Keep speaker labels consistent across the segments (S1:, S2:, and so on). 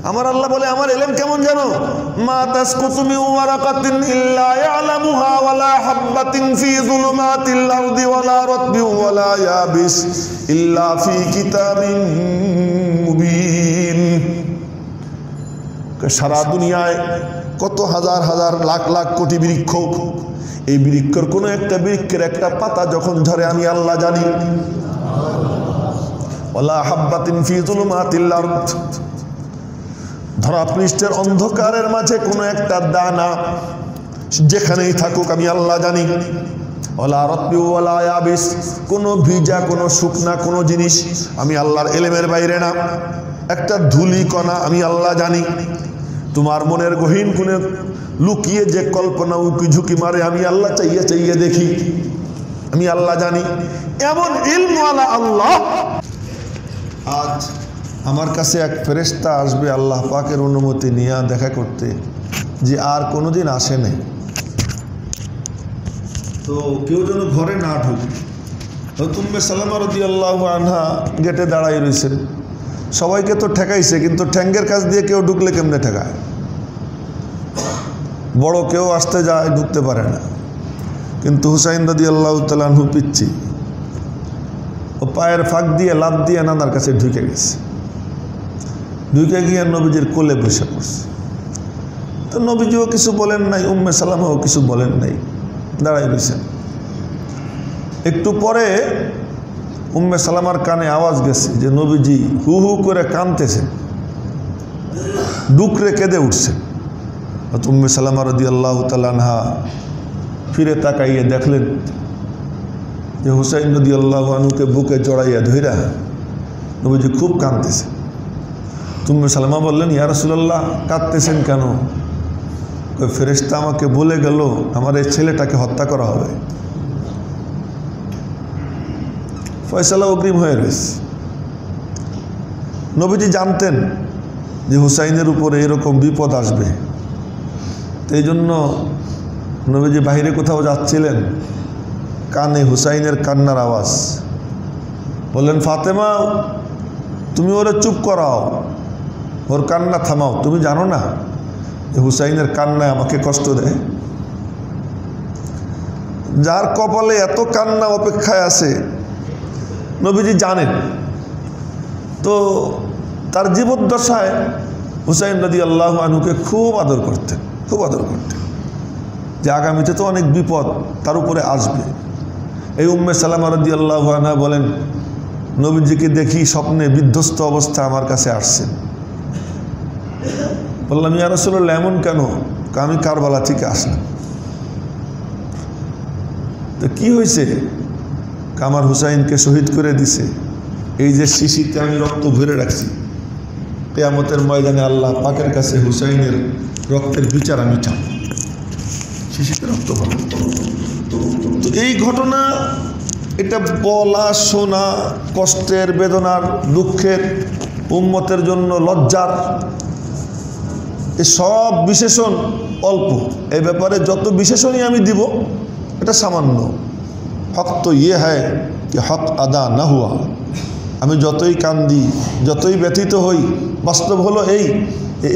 S1: আমার আল্লাহ বলে আমার ইলম কেমন জানো, মা তাসকুতু মিন ওয়ারাকাতিন ইল্লা ইয়ালামুহা ওয়ালা হাববাতিন ফি যুলুমাতিল আরদি ওয়ালা রাতবিন ওয়ালা ইয়াবিস ইল্লা ফি কিতাবিন মুবিন। সারা দুনিয়ায় কত হাজার হাজার লাখ লাখ কোটি বৃক্ষ, এই বৃক্ষের কোনো একটা বৃক্ষের একটা পাতা যখন ঝরে আমি আল্লাহ জানি। ওয়ালা হাববাতিন ফি যুলুমাতিল আরদ, ধরা পৃষ্ঠের অন্ধকারের মাঝে কোনো একটা দানা যেখানেই থাকুক আমি আল্লাহ জানি। ওয়ালা রাতবি ওয়ালা ইয়াবিস, কোনো ভিজা কোনো শুকনা কোনো জিনিস আমি আল্লাহর ইলমের বাইরে না। একটা ধুলি কণা আমি আল্লাহ জানি। তোমার মনের গহীন কোণে লুকিয়ে যে কল্পনা উকি ঝুঁকি মারে আমি আল্লাহ চাইয়ে চাইয়ে দেখি, আমি আল্লাহ জানি। এমন ইলমওয়ালা আল্লাহ। আজ আমার কাছে এক ফেরেশতা আসবে আল্লাহ পাকের অনুমতি নিয়ে দেখা করতে, যে আর কোনোদিন আসে নাই। তো কেউ যেন ঘরে না ঢুকে। উম্মে সালামা রাদিয়াল্লাহু আনহা গেটে দাঁড়াই রয়েছেন, সবাইকে তো ঠেকাইছে, কিন্তু ঠ্যাঙ্গের কাছ দিয়ে কেউ ঢুকলে কেমনে ঠেকায়? বড় কেউ আসতে যায়, ঢুকতে পারে না। কিন্তু হুসাইন রাদিয়াল্লাহু তাআলা আনহু পিচ্ছি, ও পায়ের ফাঁক দিয়ে লাফ দিয়ে নানার কাছে ঢুকে গেছে। ঢুকে গিয়ে নবীজির কোলে বসে পড়ছে। তো নবীজিও কিছু বলেন নাই, উম্মে সালামাও কিছু বলেন নাই, দাঁড়াই রয়েছেন। একটু পরে উম্মে সালামার কানে আওয়াজ গেছে যে নবীজি হু হু করে কাঁদতেছেন, ডুকরে কেঁদে উঠছেন। উম্মে সালামা রাদিয়াল্লাহু তাআলা আনহা ফিরে তাকাইয়ে দেখলেন যে হুসাইন রাদিয়াল্লাহু আনহুকে বুকে জড়াইয়া ধইরা নবীজি খুব কাঁদতেছে। উম্মে সালামা বললেন, ইয়া রাসূলুল্লাহ কাঁদতেছেন কেন? ফেরেশতা আমাকে বলে গেল আমার এই ছেলেটাকে হত্যা করা হবে। ফয়সালা অগ্রিম হয়ে রয়েছে। নবীজি জানতেন যে হুসাইনের উপরে এরকম বিপদ আসবে, তো এই জন্য নবীজি বাইরে কোথাও যাচ্ছিলেন, কানে হুসাইনের কান্নার আওয়াজ। বললেন, ফাতেমা তুমি ওরে চুপ করাও, ওর কান্না থামাও। তুমি জানো না যে হুসাইনের কান্নায় আমাকে কষ্ট দেয়? যার কপালে এত কান্না অপেক্ষায় আছে নবীজি জানেন। তো তার জীবদ্দশায় হুসাইন রাদিয়াল্লাহু আনহুকে খুব আদর করতেন, খুব আদর করতেন, যে আগামীতে তো অনেক বিপদ তার উপরে আসবে। এই উম্মে সালামা রাদিয়াল্লাহু আনহা বলেন, নবীজিকে দেখি স্বপ্নে বিধ্বস্ত অবস্থা আমার কাছে আসছেন। বললাম, ইয়া রাসূলুল্লাহ এমন কেন? আমি কারবালা থেকে আসলাম। তো কি হয়েছে? আমার হুসাইনকে শহীদ করে দিছে, এই যে শিশিতে আমি রক্ত ভরে রাখছি, কিয়ামতের ময়দানে আল্লাহ পাকের কাছে হুসাইনের রক্তের বিচার আমি চাই, শিশিতে রক্ত ভরা। তো এই ঘটনা, এটা বলা শোনা কষ্টের, বেদনার, দুঃখের, উম্মতের জন্য লজ্জার, এই সব বিশেষণ অল্প। এই ব্যাপারে যত বিশেষণই আমি দিব এটা সামান্য। হক তো ইয়ে হ্যায় কি হক আদা না হুয়া। আমি যতই কান্দি, যতই ব্যথিত হই, বাস্তব হলো এই,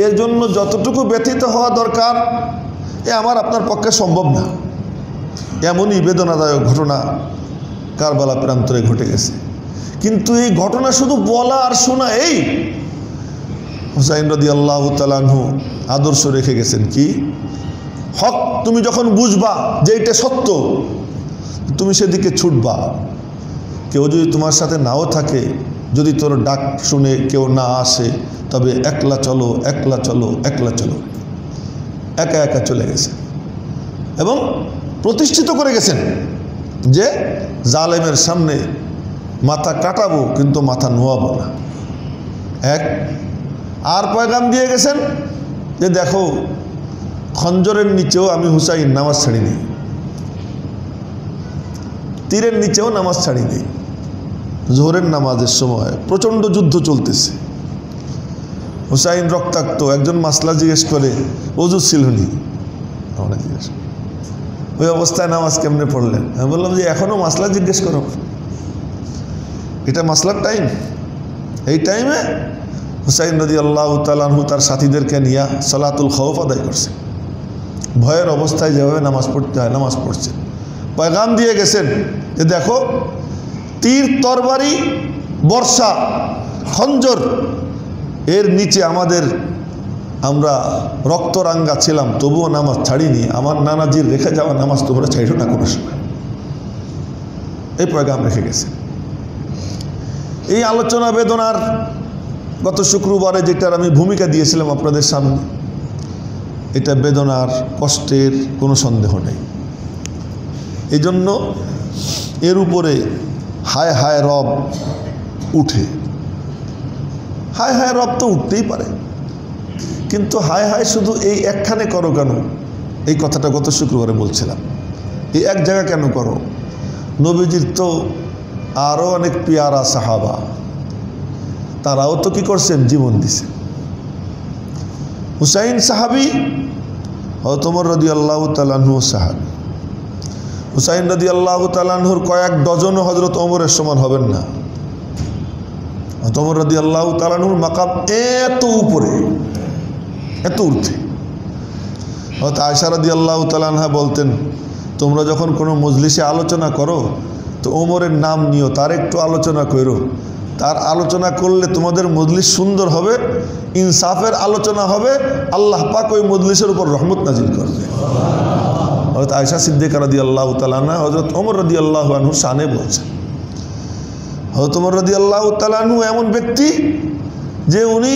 S1: এর জন্য যতটুকু ব্যথিত হওয়া দরকার এ আমার আপনার পক্ষে সম্ভব না। এমনই বেদনাদায়ক ঘটনা কারবালা প্রান্তরে ঘটে গেছে। কিন্তু এই ঘটনা শুধু বলা আর শোনা এই, হুসাইন রাদিয়াল্লাহু তাআলা আনহু আদর্শ রেখে গেছেন কি? হক তুমি যখন বুঝবা যে এটা সত্য, তুমি সেদিকে ছুটবা। কেউ যদি তোমার সাথে নাও থাকে, যদি তোর ডাক শুনে কেউ না আসে, তবে একলা চলো, একলা চলো, একলা চলো। একা একা চলে গেছে এবং প্রতিষ্ঠিত করে গেছেন যে জালেমের সামনে মাথা কাটাবো কিন্তু মাথা নোয়াবো না। এক আর পয়গাম দিয়ে গেছেন যে দেখো, খঞ্জরের নিচেও আমি হুসাইন নামাজ ছাড়িনি, তীরের নিচেও নামাজ ছাড়িনি। জোহরের নামাজের সময় প্রচণ্ড যুদ্ধ চলতেছে, হুসাইন রক্তাক্ত। একজন মাসলা জিজ্ঞেস করে, ওযু ছিলনি? আমরা জিজ্ঞেস, ওই অবস্থায় নামাজ কেমনে পড়লেন? আমি বললাম যে এখনও মাসলা জিজ্ঞেস করো, এটা মাসলার টাইম। এই টাইমে হুসাইন রাদিয়াল্লাহু তাআলা আনহু তার সাথীদেরকে নিয়ে সালাতুল খৌফ আদায় করছে। ভয়ের অবস্থায় যেভাবে নামাজ পড়তে হয় নামাজ পড়ছে। পয়গাম দিয়ে গেছেন যে দেখো, তীর তরবারি বর্ষা খঞ্জর এর নিচে আমরা রক্তরাঙ্গা ছিলাম, তবুও নামাজ ছাড়িনি। আমার নানাজির রেখে যাওয়া নামাজ তোমরা ছাইড়ো না কোনো সময়। এই পয়গাম রেখে গেছে। এই আলোচনা বেদনার গত শুক্রবারে যেটার আমি ভূমিকা দিয়েছিলাম আপনাদের সামনে, এটা বেদনার কষ্টের কোনো সন্দেহ নেই। এই জন্য এর উপরে হায় হায় রব উঠে। হায় হায় রব তো উঠতেই পারে, কিন্তু হায় হায় শুধু এই একখানে করো কেন? এই কথাটা গত শুক্রবারে বলছিলাম। এই এক জায়গা কেন করো? নবীজির তো আরও অনেক পেয়ারা সাহাবা, তারাও তো কি করছেন? জীবন দিছে। হুসাইন সাহাবি, হযরত ওমর রাদিয়াল্লাহু তাআলা আনহু সাহাবি। হুসাইন রাদিয়াল্লাহু তাআলা আনহুর কয়েক ডজনও হযরত ওমরের সমান হবেন না। হযরত ওমর রাদিয়াল্লাহু তাআলা আনহুর মাকাম এত উপরে, এত ঊর্ধ্বে। হযরত আয়েশা রাদিয়াল্লাহু তাআলা আনহা বলতেন, তোমরা যখন কোনো মজলিসে আলোচনা করো তো ওমরের নাম নিও, তার একটু আলোচনা করো। তার আলোচনা করলে তোমাদের মজলিস সুন্দর হবে, ইনসাফের আলোচনা হবে, আল্লাহ পাক ওই মজলিসের উপর রহমত নাজিল করবে। হযরত আয়েশা সিদ্দিকা রাদিয়াল্লাহু তাআলা আনহা হযরত ওমর রাদিয়াল্লাহু আনহু শানে বলছেন। হযরত ওমর রাদিয়াল্লাহু তাআলা আনহু এমন ব্যক্তি যে উনি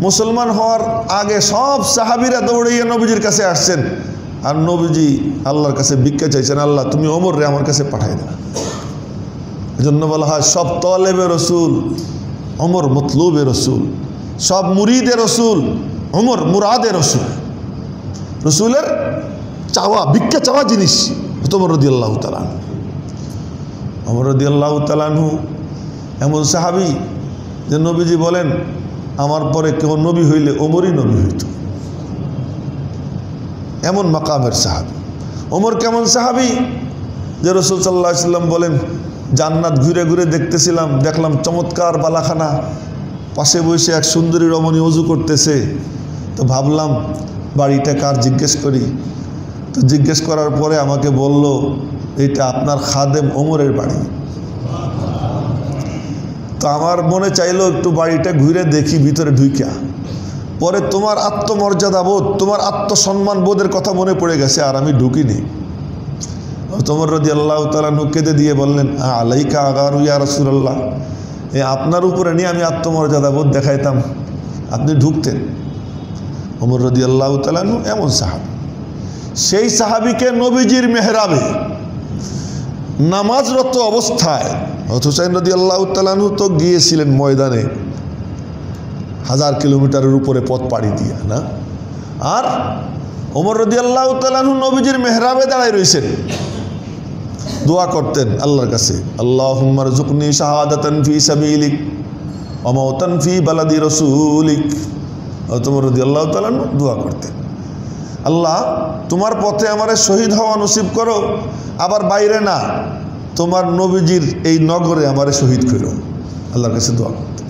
S1: মুসলমান হওয়ার আগে সব সাহাবীরা দৌড়িয়ে নবীজির কাছে আসছেন, আর নবীজি আল্লাহর কাছে ভিক্ষা চাইছেন, আল্লাহ তুমি ওমর রে আমার কাছে পাঠাই দাও। এজন্য বলা হয় সব তলেবে রসুল ওমর মতলুবে রসুল, সব মুরিদে রসুল ওমর মুরাদে রসুল। রসুলের চাওয়া, ভিক্ষা চাওয়া জিনিস ওমর রাদিয়াল্লাহু তাআলা আনহু। ওমর রাদিয়াল্লাহু তাআলা আনহু এমন সাহাবী যে নবীজি বলেন, আমার পরে কেউ নবী হইলে ওমরই নবী হইত। এমন মাকামের সাহাবী ওমর। কেমন সাহাবী যে রাসূল সাল্লাল্লাহু আলাইহি ওয়াসাল্লাম বলেন, জান্নাত ঘুরে ঘুরে দেখতেছিলাম, দেখলাম চমৎকার বালাখানা, পাশে বসে এক সুন্দরী রমণী ওযু করতেছে। তো ভাবলাম বাড়িটা কার, জিজ্ঞেস করি। তো জিজ্ঞেস করার পরে আমাকে বলল, এটা আপনার খাদেম ওমরের বাড়ি। তো আমার মনে চাইলো একটু বাড়িটা ঘুরে দেখি ভিতরে ঢুইকা। পরে তোমার আত্মমর্যাদা বোধ, তোমার আত্মসম্মান বোধের কথা মনে পড়ে গেছে, আর আমি ঢুকিনি। ওমর রাদিয়াল্লাহু তাআলা আনহু কেঁদে দিয়ে বললেন, আলাইকা আগারু ইয়া রাসূলুল্লাহ, আপনার উপরে নিয়ে আমি আত্মমর্যাদা বোধ দেখাইতাম, আপনি ঢুকতেন। ওমর রাদিয়াল্লাহু তাআলা আনহু এমন সাহাবী। সেই সাহাবীকে নবীজির মেহরাবে নামাজরত অবস্থায় হুসাইন রাদিয়াল্লাহু তাআলা আনহু তো গিয়েছিলেন ময়দানে 1000 কিলোমিটারের উপরে পথ পাড়ি দিয়ে, না? আর ওমর রাদিয়াল্লাহু তাআলা আনহু নবীজির মেহরাবে দাঁড়ায় রয়েছেন, দোয়া করতেন আল্লাহর কাছে, আল্লাহুম্মা রযুকনি শাহাদাতান ফি সাবিলিক ওয়া মাউতান ফি বালাদি রাসূলিক। ওমর রাদিয়াল্লাহু তাআলা আনহু দোয়া করতেন, আল্লাহ তোমার পথে আমারে শহীদ হওয়া নসিব করো, আবার বাইরে না, তোমার নবীজির এই নগরে আমারে শহীদ করো। আল্লাহর কাছে দোয়া করতেন।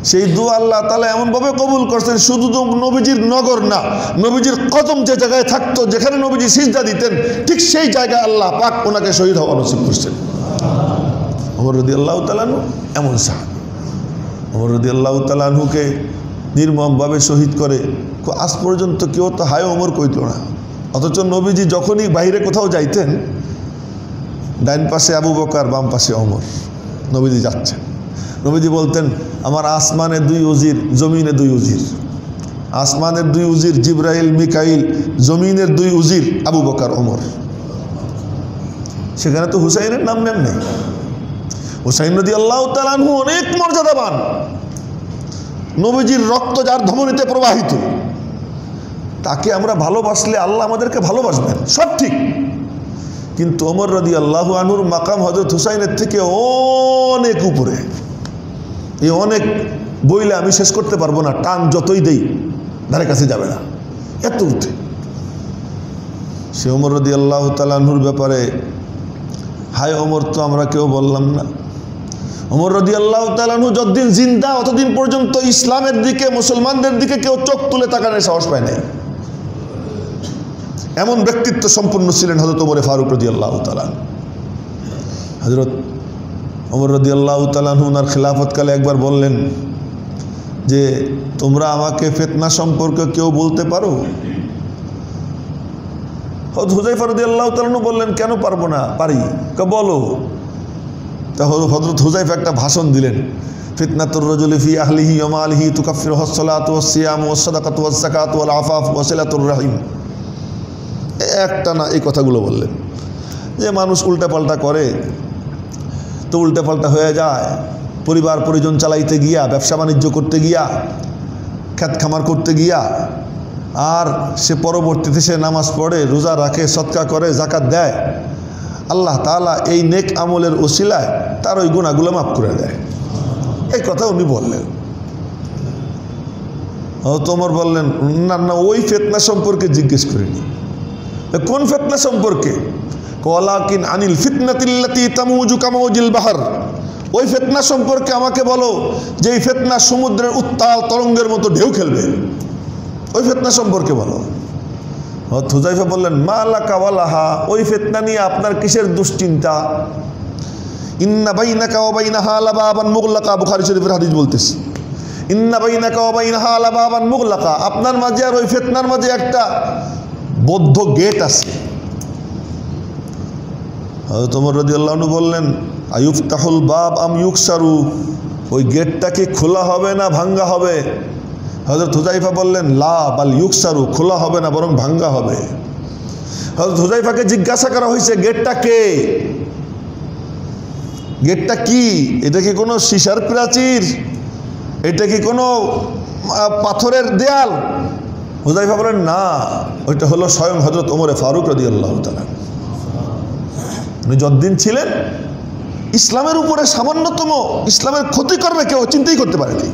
S1: সেই দোয়া আল্লাহ তাআলা এমনভাবে কবুল করছেন, শুধু তো নবীজির নগর না, নবীজির কদম যে জায়গায় থাকতো, যেখানে নবীজি সিজদা দিতেন, ঠিক সেই জায়গায় আল্লাহ পাক ওনাকে শহীদ হওয়া নসিব করছেন। ওমর রাদিয়াল্লাহু তাআলা আনহু এমন সাহাবী। ওমর রাদিয়াল্লাহু তাআলা আনহুকে নির্মমভাবে শহীদ করে আজ পর্যন্ত কেউ তো হায় ওমর কইত না। অথচ নবীজি যখনই বাইরে কোথাও যাইতেন, ডাইন পাশে আবু বকর, বাম পাশে ওমর, নবীজি যাচ্ছেন। নবীজি বলতেন, আমার আসমানে 2 উজির, জমিনে 2 উজির। আসমানের 2 উজির জিবরাইল মিকাইল, জমিনের 2 উজির আবু বকর ওমর। সেখানে তো হুসাইনের নাম নেন নেই। হুসাইন রাদিয়াল্লাহু তাআলা আনহু অনেক মর্যাদাবান, নবীজির রক্ত যার ধমনীতে প্রবাহিত, তাকে আমরা ভালোবাসলে আল্লাহ আমাদেরকে ভালোবাসবেন, সব ঠিক। কিন্তু ওমর রাদিয়াল্লাহু আনহুর মাকাম হযরত হুসাইনের থেকে অনেক উপরে। এই অনেক বইলে আমি শেষ করতে পারবো না, টান যতই দেই ধারে কাছে যাবে না, এত উঠে। সে ওমর রাদিয়াল্লাহু তাআলা আনহুর ব্যাপারে হায় ওমর তো আমরা কেউ বললাম না। ওমর রাদিয়াল্লাহু তাআলা আনহু যতদিন জিন্দা ততদিন পর্যন্ত ইসলামের দিকে, মুসলমানদের দিকে কেউ চোখ তুলে তাকানোর সাহস পায় নাই। এমন ব্যক্তিত্ব সম্পন্ন ছিলেন হযরত ওমর ফারুক রাদিয়াল্লাহু তাআলা। হযরত ওমর রাদিয়াল্লাহু তাআলা আনহু ওনার খিলাফতকালে একবার বললেন যে তোমরা আমাকে ফিতনা সম্পর্কে কেউ বলতে পারো? হযরত হুযায়ফা রাদিয়াল্লাহু তাআলা আনহু বললেন, কেন পারবো না, পারি, বলো। তা হযরত হুযায়ফা একটা ভাষণ দিলেন, ফিতনাতুর রাজুলি ফি আহলিহি ওয়া মালিহি তুকাফিরুহু আস-সালাতু ওয়াস-সিয়ামু ওয়াস-সাদাকাতু ওয়াজ-যাকাতু ওয়াল-আফাফু ওয়া-সিলাতুর রাহিম। একটা না এই কথাগুলো বললেন যে মানুষ উল্টাপাল্টা করে তো উল্টাপাল্টা হয়ে যায়, পরিবার পরিজন চালাইতে গিয়া, ব্যবসা বাণিজ্য করতে গিয়া, খেত খামার করতে গিয়া, আর সে পরবর্তীতে সে নামাজ পড়ে, রোজা রাখে, সদকা করে, জাকাত দেয়, আল্লাহ তাআলা এই নেক আমলের ওসিলায় তার ওই গুনাহগুলো মাফ করে দেয়। এই কথা উনি বললেন। ওমর বললেন, না না, ওই ফিতনা সম্পর্কে জিজ্ঞেস করিনি। কোন ফিতনা সম্পর্কে? ওয়ালাকিন আনিল ফিতনাতিল্লাতী তামুজু কামাউজিল বাহর। ওই ফিতনা সম্পর্কে আমাকে বলো যে এই ফিতনা সমুদ্রের উত্তাল তরঙ্গের মতো ঢেউ খেলবে, ওই ফিতনা সম্পর্কে বলো। হুযায়ফা বললেন, মা লাকা ওয়ালাহা, ওই ফিতনা নিয়ে আপনার কিসের দুশ্চিন্তা? ইন্না বাইনাকা ওয়া বাইনাহা লাবাবান মুগলাকা, বুখারী শরীফের হাদিস বলতেছে, ইন্না বাইনাকা ওয়া বাইনাহা লাবাবান মুগলাকা, আপনার মাঝে আর ওই ফিতনার মাঝে একটা বদ্ধ গেট আছে। হযরত ওমর রাদিয়াল্লাহু আনহু বললেন, আয়ুফতাহুল বাব আম ইউকসারু, ওই গেটটা কি খোলা হবে না ভাঙ্গা হবে? হযরত হুযায়ফা বললেন, লা বাল ইউকসারু, খোলা হবে না বরং ভাঙ্গা হবে। হযরত হুযায়ফাকে জিজ্ঞাসা করা হয়েছে, গেটটা কে, গেটটা কি? এটা কি কোনো সীসার প্রাচীর? এটা কি কোনো পাথরের দেয়াল? হুযায়ফা বলেন, না, ওইটা হলো স্বয়ং হযরত ওমর ফারুক রাদিয়াল্লাহু তাআলা। উনি যতদিন ছিলেন ইসলামের উপরে সামান্যতম ইসলামের ক্ষতি করবে কেউ চিন্তাই করতে পারেনি।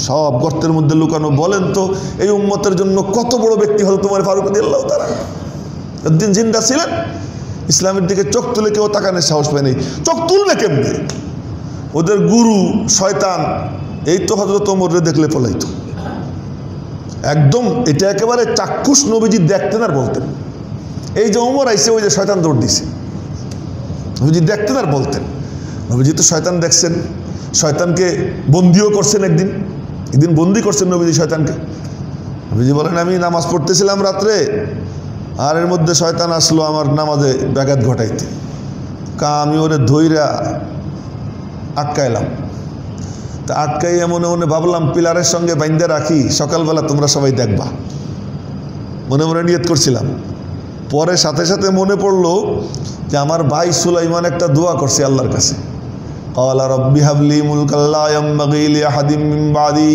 S1: সব গর্তের মধ্যে লুকানো। বলেন তো এই উম্মতের জন্য কত বড় ব্যক্তি হযরত ওমর ফারুক রাদিয়াল্লাহু তাআলা। যতদিন জিন্দা ছিলেন ইসলামের দিকে চোখ তুলে কেউ তাকানোর সাহস পায়নি। চোখ তুলবে কেমনে? ওদের গুরু শয়তান এই তো হযরত ওমরে দেখলে পলাইতো একদম। এটা একেবারে চাক্ষুষ নবীজি দেখতেন আর বলতেন। এই যে ওমর আইসে, ওই যে শয়তান দৌড় দিছে, নবীজি দেখতেন আর বলতেন। নবীজি তো শয়তান দেখছেন, শয়তানকে বন্দিও করছেন, একদিন বন্দি করছেন নবীজি শয়তানকে। নবীজি বলেন, আমি নামাজ পড়তেছিলাম রাত্রে, আর এর মধ্যে শয়তান আসলো আমার নামাজে ব্যাঘাত ঘটাইতে। আমি ওরে ধইরা আটকাইলাম। তা আটকাইয়া মনে মনে ভাবলাম পিলারের সঙ্গে বাইন্ধে রাখি, সকালবেলা তোমরা সবাই দেখবা, মনে মনে নিয়ত করছিলাম। পরে সাথে সাথে মনে পড়লো যে আমার ভাই সুলাইমান একটা দোয়া করছে আল্লাহর কাছে, ক্বালা রাব্বি হাবলি মুলকান লা ইয়ানবাগি লি আহাদিন মিন বাদি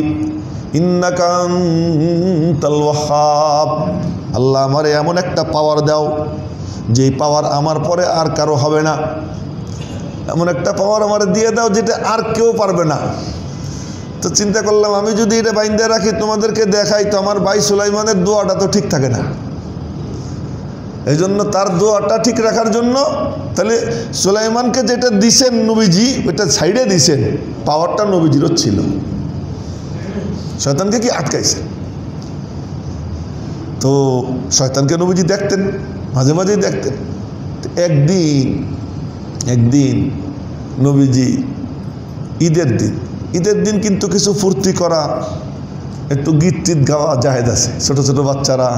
S1: ইন্নাকা আনতাল ওয়াহ্হাব। আল্লাহ আমারে এমন একটা পাওয়ার দাও যেই পাওয়ার আমার পরে আর কারো হবে না। এমন একটা পাওয়ার আমারে দিয়ে দাও যেটা আর কেউ পারবে না। তো চিন্তা করলাম, আমি যদি এটা বাইন্ধে রাখি তোমাদেরকে দেখাই তো আমার ভাই সুলাইমানের দোয়াটা তো ঠিক থাকে না। এই জন্য তার দোয়াটা ঠিক রাখার জন্য তাহলে সুলাইমানকে যেটা দিছেন নবীজি ওইটা সাইডে দিছেন, পাওয়ারটা নবীজিরও ছিল। শয়তানকে কি আটকাইছে? তো শয়তানকে নবীজি দেখতেন, মাঝে মাঝেই দেখতেন। একদিন নবীজি ঈদের দিন কিন্তু কিছু ফুর্তি করা, একটু গীত টিত গাওয়া জায়েজ আছে। ছোট ছোট বাচ্চারা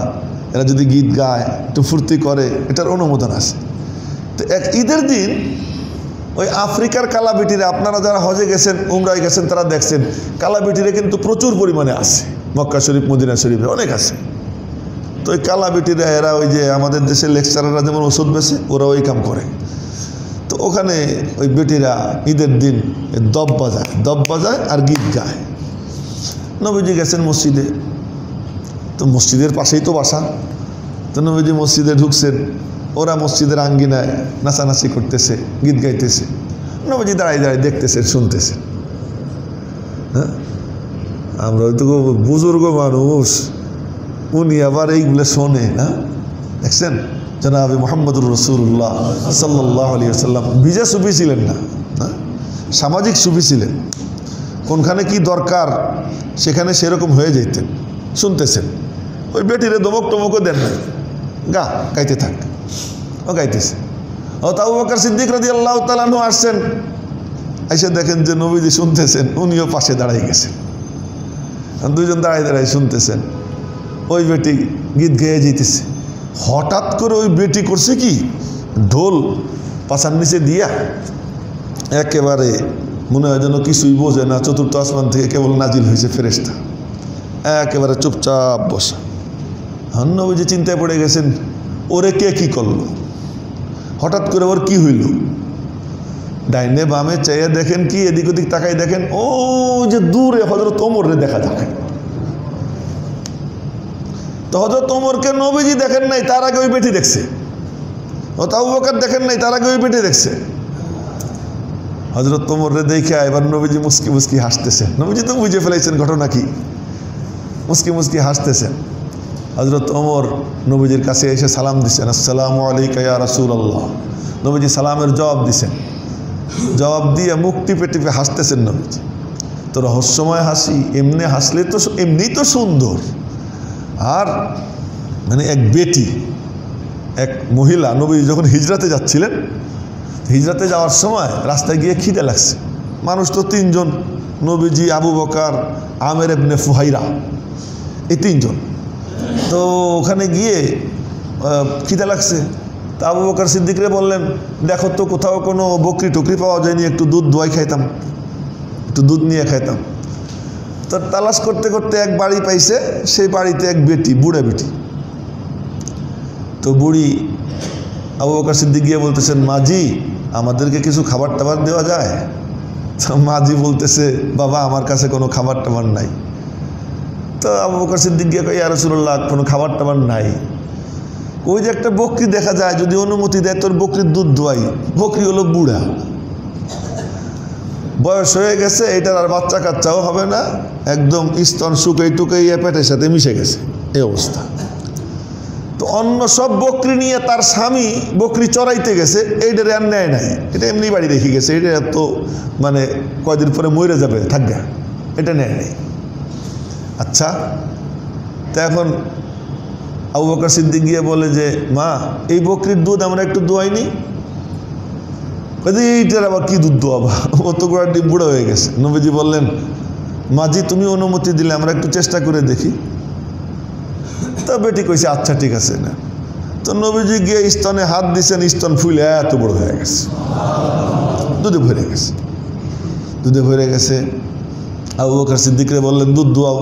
S1: এরা যদি গীত গায়, একটু ফুর্তি করে, এটার অনুমোদন আছে। তো এক ঈদের দিন ওই আফ্রিকার কালাবিটিরা, আপনারা যারা হজে গেছেন, উমরায় গেছেন, তারা দেখছেন কালাবিটিরা কিন্তু প্রচুর পরিমাণে আছে। মক্কা শরীফ, মদিনা শরীফে অনেক আছে। তো ওই কালাবিটিরা এরা ওই যে আমাদের দেশের লেকচারাররা যেমন ওষুধ বেছে, ওরা ওই কাম করে। তো ওখানে ওই বেটিরা ঈদের দিন দব বাজায় আর গীত গায়। নবীজি গেছেন মসজিদে, তো মসজিদের পাশেই তো বাসা। তো নবীজি মসজিদে ঢুকছেন, ওরা মসজিদের আঙ্গিনায় নাচানাচি করতেছে, গীত গাইতেছে। নবীজি দাঁড়ায় দেখতেছেন, শুনতেছেন। হ্যাঁ, আমরা তো বুজুর্গ মানুষ, উনি আবার এইগুলো শোনে না। দেখছেন জনাবে মুহাম্মদুর রাসূলুল্লাহ সাল্লাল্লাহু আলাইহি ওয়াসাল্লাম ভিজা সুফি ছিলেন না। সামাজিক সুফি ছিলেন, কোনখানে কি দরকার সেখানে সেরকম হয়ে যেতেন। শুনতেছেন, ওই বেটিরে ধমক টমকও দেন নাই, গা গাইতে থাক, ও গাইতেছে। ও আবু বকর সিদ্দিক রাদিয়াল্লাহু তাআলা আনহু আসছেন, এসে দেখেন যে নবীজি শুনতেছেন, উনিও পাশে দাঁড়াই গেছেন, দুইজন দাঁড়াই দাঁড়াই শুনতেছেন। ওই বেটি গীত গেয়ে যেতেছে, হঠাৎ করে ওই বেটি করছে কি, ঢোল পাছার নিচে দিয়া একেবারে মনে হয় যেন কিছুই বোঝে না, চতুর্থ আসমান থেকে কেবল নাজিল হয়েছে ফেরেশতা, একেবারে চুপচাপ বসা। নবীজি চিন্তায় পড়ে গেছেন, ওরে কে কি করলো, হঠাৎ করে ওর কি হইল। ডাইনে বামে চাইয়া দেখেন কি, এদিক ওদিক তাকাই দেখেন ও যে দূরে হযরত ওমরে দেখা যায়। তো হযরত ওমরকে নবীজি দেখেন নাই, তার আগে ওই বেটি দেখছে। ও আবু বকর দেখেন নাই, তার আগে ওই বেটি দেখছে। হযরত ওমরে দেখে এবার নবীজি মুস্কি মুস্কি হাসতেছেন। নবীজি তো বুঝে ফেলাইছেন ঘটনা কি, মুস্কি মুস্কি হাসতেছেন। হযরত ওমর নবীজির কাছে এসে সালাম দিচ্ছেন, আসসালামু আলাইকা ইয়া রাসূলুল্লাহ। নবীজি সালামের জবাব দিচ্ছেন, জবাব দিয়ে মুখ টিপে টিপে হাসতেছেন নবীজি। তো রহস্যময় হাসি, এমনি হাসলে তো এমনি তো সুন্দর। আর মানে এক বেটি, এক মহিলা, নবী যখন হিজরাতে যাচ্ছিলেন, হিজরাতে যাওয়ার সময় রাস্তায় গিয়ে খিদে লাগছে। মানুষ তো তিনজন, নবীজি, আবু বকর, আমের ইবনে ফুহাইরা, এই তিনজন। তো ওখানে গিয়ে খিদে লাগছে। তা আবু বকর সিদ্দিকরে বললেন, দেখো তো কোথাও কোনো বকরি টকরি পাওয়া যায়নি, একটু দুধ দোয়াই খাইতাম, একটু দুধ নিয়ে খাইতাম। তো তালাশ করতে করতে এক বাড়ি পাইছে, সেই বাড়িতে এক বেটি, বুড়া বেটি। তো বুড়ি আবু বকর সিদ্দিক গিয়ে বলতেছেন, মাজি আমাদেরকে কিছু খাবার টাবার দেওয়া যায়? তো মাজি বলতেছে, বাবা আমার কাছে কোনো খাবার টাবার নাই। তো আবু বকর সিদ্দিক গিয়ে কয়, ইয়া রাসূলুল্লাহ কোনো খাবার টাবার নাই, ওই যে একটা বকরি দেখা যায়, যদি অনুমতি দেয় তোর বকরির দুধ দোয়াই। বকরি হলো বুড়া, বয়স হয়ে গেছে, এটার আর বাচ্চা কাচ্চাও হবে না, একদম স্তন শুকাই টুকাই পেটের সাথে মিশে গেছে, এই অবস্থা। তো অন্য সব বকরি নিয়ে তার স্বামী বকরি চড়াইতে গেছে, এইটারে আর নেয় নাই, এটা এমনি বাড়ি রেখে গেছে, এটা তো মানে কয়দিন পরে মরে যাবে, থাকবে, এটা নেয় নাই। আচ্ছা, তো এখন আবু বকর সিদ্দিক গিয়ে বলে যে, মা এই বকরির দুধ আমরা একটু দোয়াইনি। এইটার আবার কি দুধ দোয়াবা, ও তো গোড়াটি বুড়ো হয়ে গেছে। নবীজি বললেন, মাজি তুমি অনুমতি দিলে আমরা একটু চেষ্টা করে দেখি। তা বেটি কইছে, আচ্ছা ঠিক আছে না। তো নবীজি গিয়ে স্তনে হাত দিছেন, স্তন ফুলে এত বড় হয়ে গেছে, দুধে ভরে গেছে, দুধে ভরে গেছে। আবু বকর সিদ্দিকরে বললেন, দুধ দোয়াও।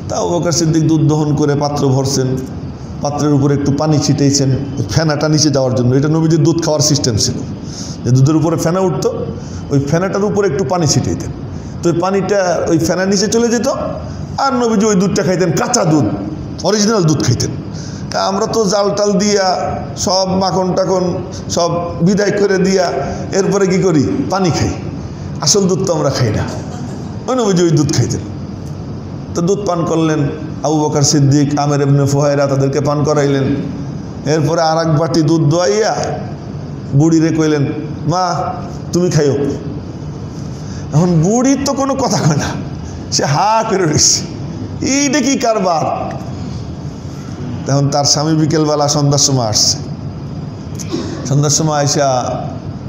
S1: তা আবু বকর সিদ্দিক দুধ দহন করে পাত্র ভরছেন, পাত্রের উপরে একটু পানি ছিটাইছেন ফেনাটা নিচে যাওয়ার জন্য। এটা নবীজির দুধ খাওয়ার সিস্টেম ছিল, যে দুধের উপরে ফেনা উঠতো, ওই ফেনাটার উপরে একটু পানি ছিটাইতেন, তো ওই পানিটা ওই ফেনার নিচে চলে যেত, আর নবীজি ওই দুধটা খাইতেন, কাঁচা দুধ, অরিজিনাল দুধ খাইতেন। আমরা তো জাল টাল দিয়া সব মাখন টাখন সব বিদায় করে দিয়া এরপরে কি করি, পানি খাই, আসল দুধ তো আমরা খাই না। ওই নবীজি ওই দুধ খাইতেন। তো দুধ পান করলেন আবু বকর সিদ্দিক, আমের ইবনে ফুহাইরা, তাদেরকে পান করাইলেন। এরপরে আর এক বাটি দুধ দোয়াইয়া বুড়িরে কইলেন, মা তুমি খাইও। এখন বুড়ির তো কোনো কথা কয় না, সে হা করে রয়েছে, এইটা কি কারবার। তখন তার স্বামী বিকেলবেলা সন্ধ্যার সময় আসছে, সন্ধ্যার সময় আইসা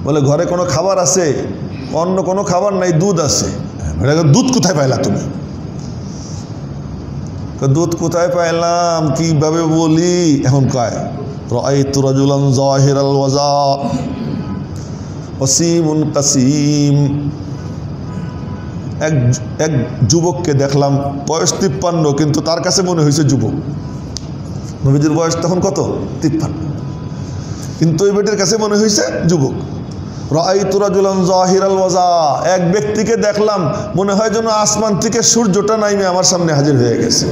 S1: বলে, ঘরে কোনো খাবার আছে? অন্য কোনো খাবার নাই, দুধ আছে। দুধ কোথায় পাইলা তুমি? দুধ কোথায় পাইলাম কিভাবে বলি, এখন কয়, রাআইতু রাজুলান যাহিরাল ওয়াজা ওয়াসিমুন কাসিম। এক যুবককে দেখলাম, বয়স 53, কিন্তু তার কাছে মনে হয়েছে যুবক। নবীজির বয়স তখন কত? 53, কিন্তু ওই বেটির কাছে মনে হয়েছে যুবক। রাআইতু রাজুলান যাহিরাল ওয়াজা, এক ব্যক্তিকে দেখলাম মনে হয় যেন আসমান থেকে সূর্যটা নাইমে আমার সামনে হাজির হয়ে গেছে।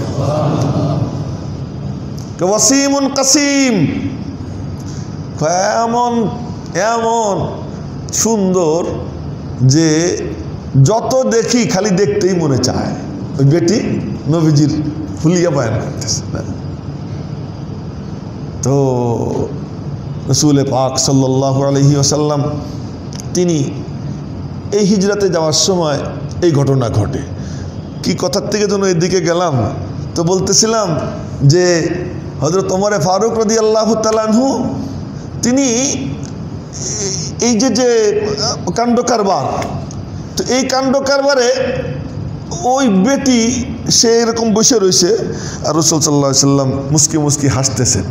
S1: ওয়াসিমুন কাসিম, এমন এমন সুন্দর যে যত দেখি খালি দেখতেই মনে চায়। ওই বেটি নবীজির ফুলিয়া বয়ান করতেছে। তো রাসূল পাক সাল্লাল্লাহু আলাইহি ওয়াসাল্লাম তিনি এই হিজরাতে যাওয়ার সময় এই ঘটনা ঘটে। কি কথার থেকে যেন এদিকে গেলাম, তো বলতেছিলাম যে হযরত ওমর ফারুক রাদিয়াল্লাহু তাআলা আনহু তিনি এই যে কাণ্ড কারবার, তো এই কাণ্ড কারবারে ওই বেটি সে এরকম বসে রয়েছে আর রাসূল সাল্লাল্লাহু আলাইহি সাল্লাম মুস্কি মুস্কি হাসতেছেন।